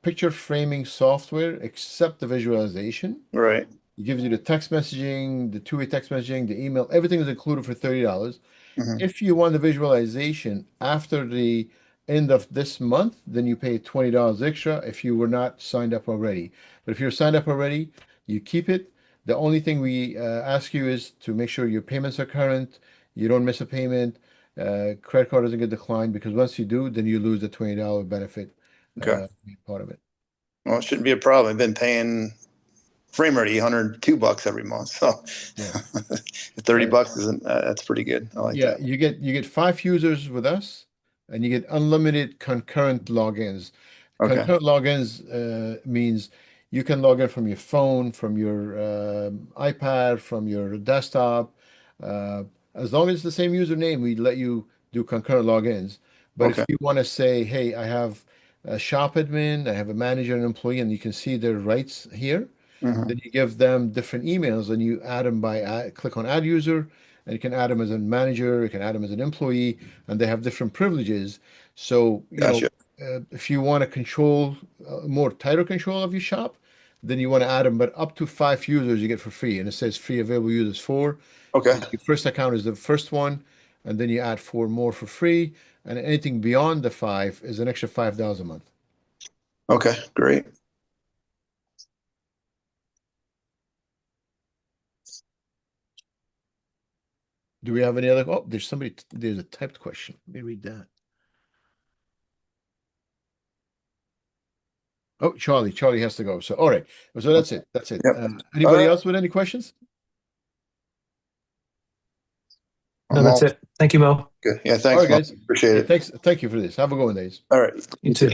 picture framing software except the visualization. Right. It gives you the text messaging, the two-way text messaging, the email, everything is included for $30. Hmm. If you want the visualization after the end of this month, then you pay $20 extra if you were not signed up already. But if you're signed up already, you keep it. The only thing we ask you is to make sure your payments are current, you don't miss a payment, credit card doesn't get declined, because once you do, then you lose the $20 benefit Okay. part of it. Well, it shouldn't be a problem. I've been paying frame ready $102 every month. So Yeah. 30 Uh, bucks isn't that's pretty good. I like Yeah, that. you get 5 users with us, and you get unlimited concurrent logins. Okay. Concurrent logins means you can log in from your phone, from your iPad, from your desktop. Uh, as long as it's the same username, we let you do concurrent logins. But if Okay. you want to say, hey, I have a shop admin, I have a manager and employee, and you can see their rights here, Hmm. then you give them different emails and you add them by click on add user, and you can add them as a manager, you can add them as an employee, and they have different privileges. So, Gotcha. if you want to control more tighter control of your shop, then you want to add them, but up to 5 users you get for free. And it says free available users 4. Okay. Your first account is the first one, and then you add 4 more for free. And anything beyond the 5 is an extra $5 a month. Okay. Great. Do we have any other? Oh, there's a typed question. Let me read that. Oh, Charlie has to go. So, all right. So that's it. That's it. Yep. All Anybody right. else with any questions? No, that's it. Thank you, Mo. Good. Yeah, All thanks, right, Mo. guys. Appreciate Hey, it. thanks. Thank you for this. Have a good one, days. All right. You too.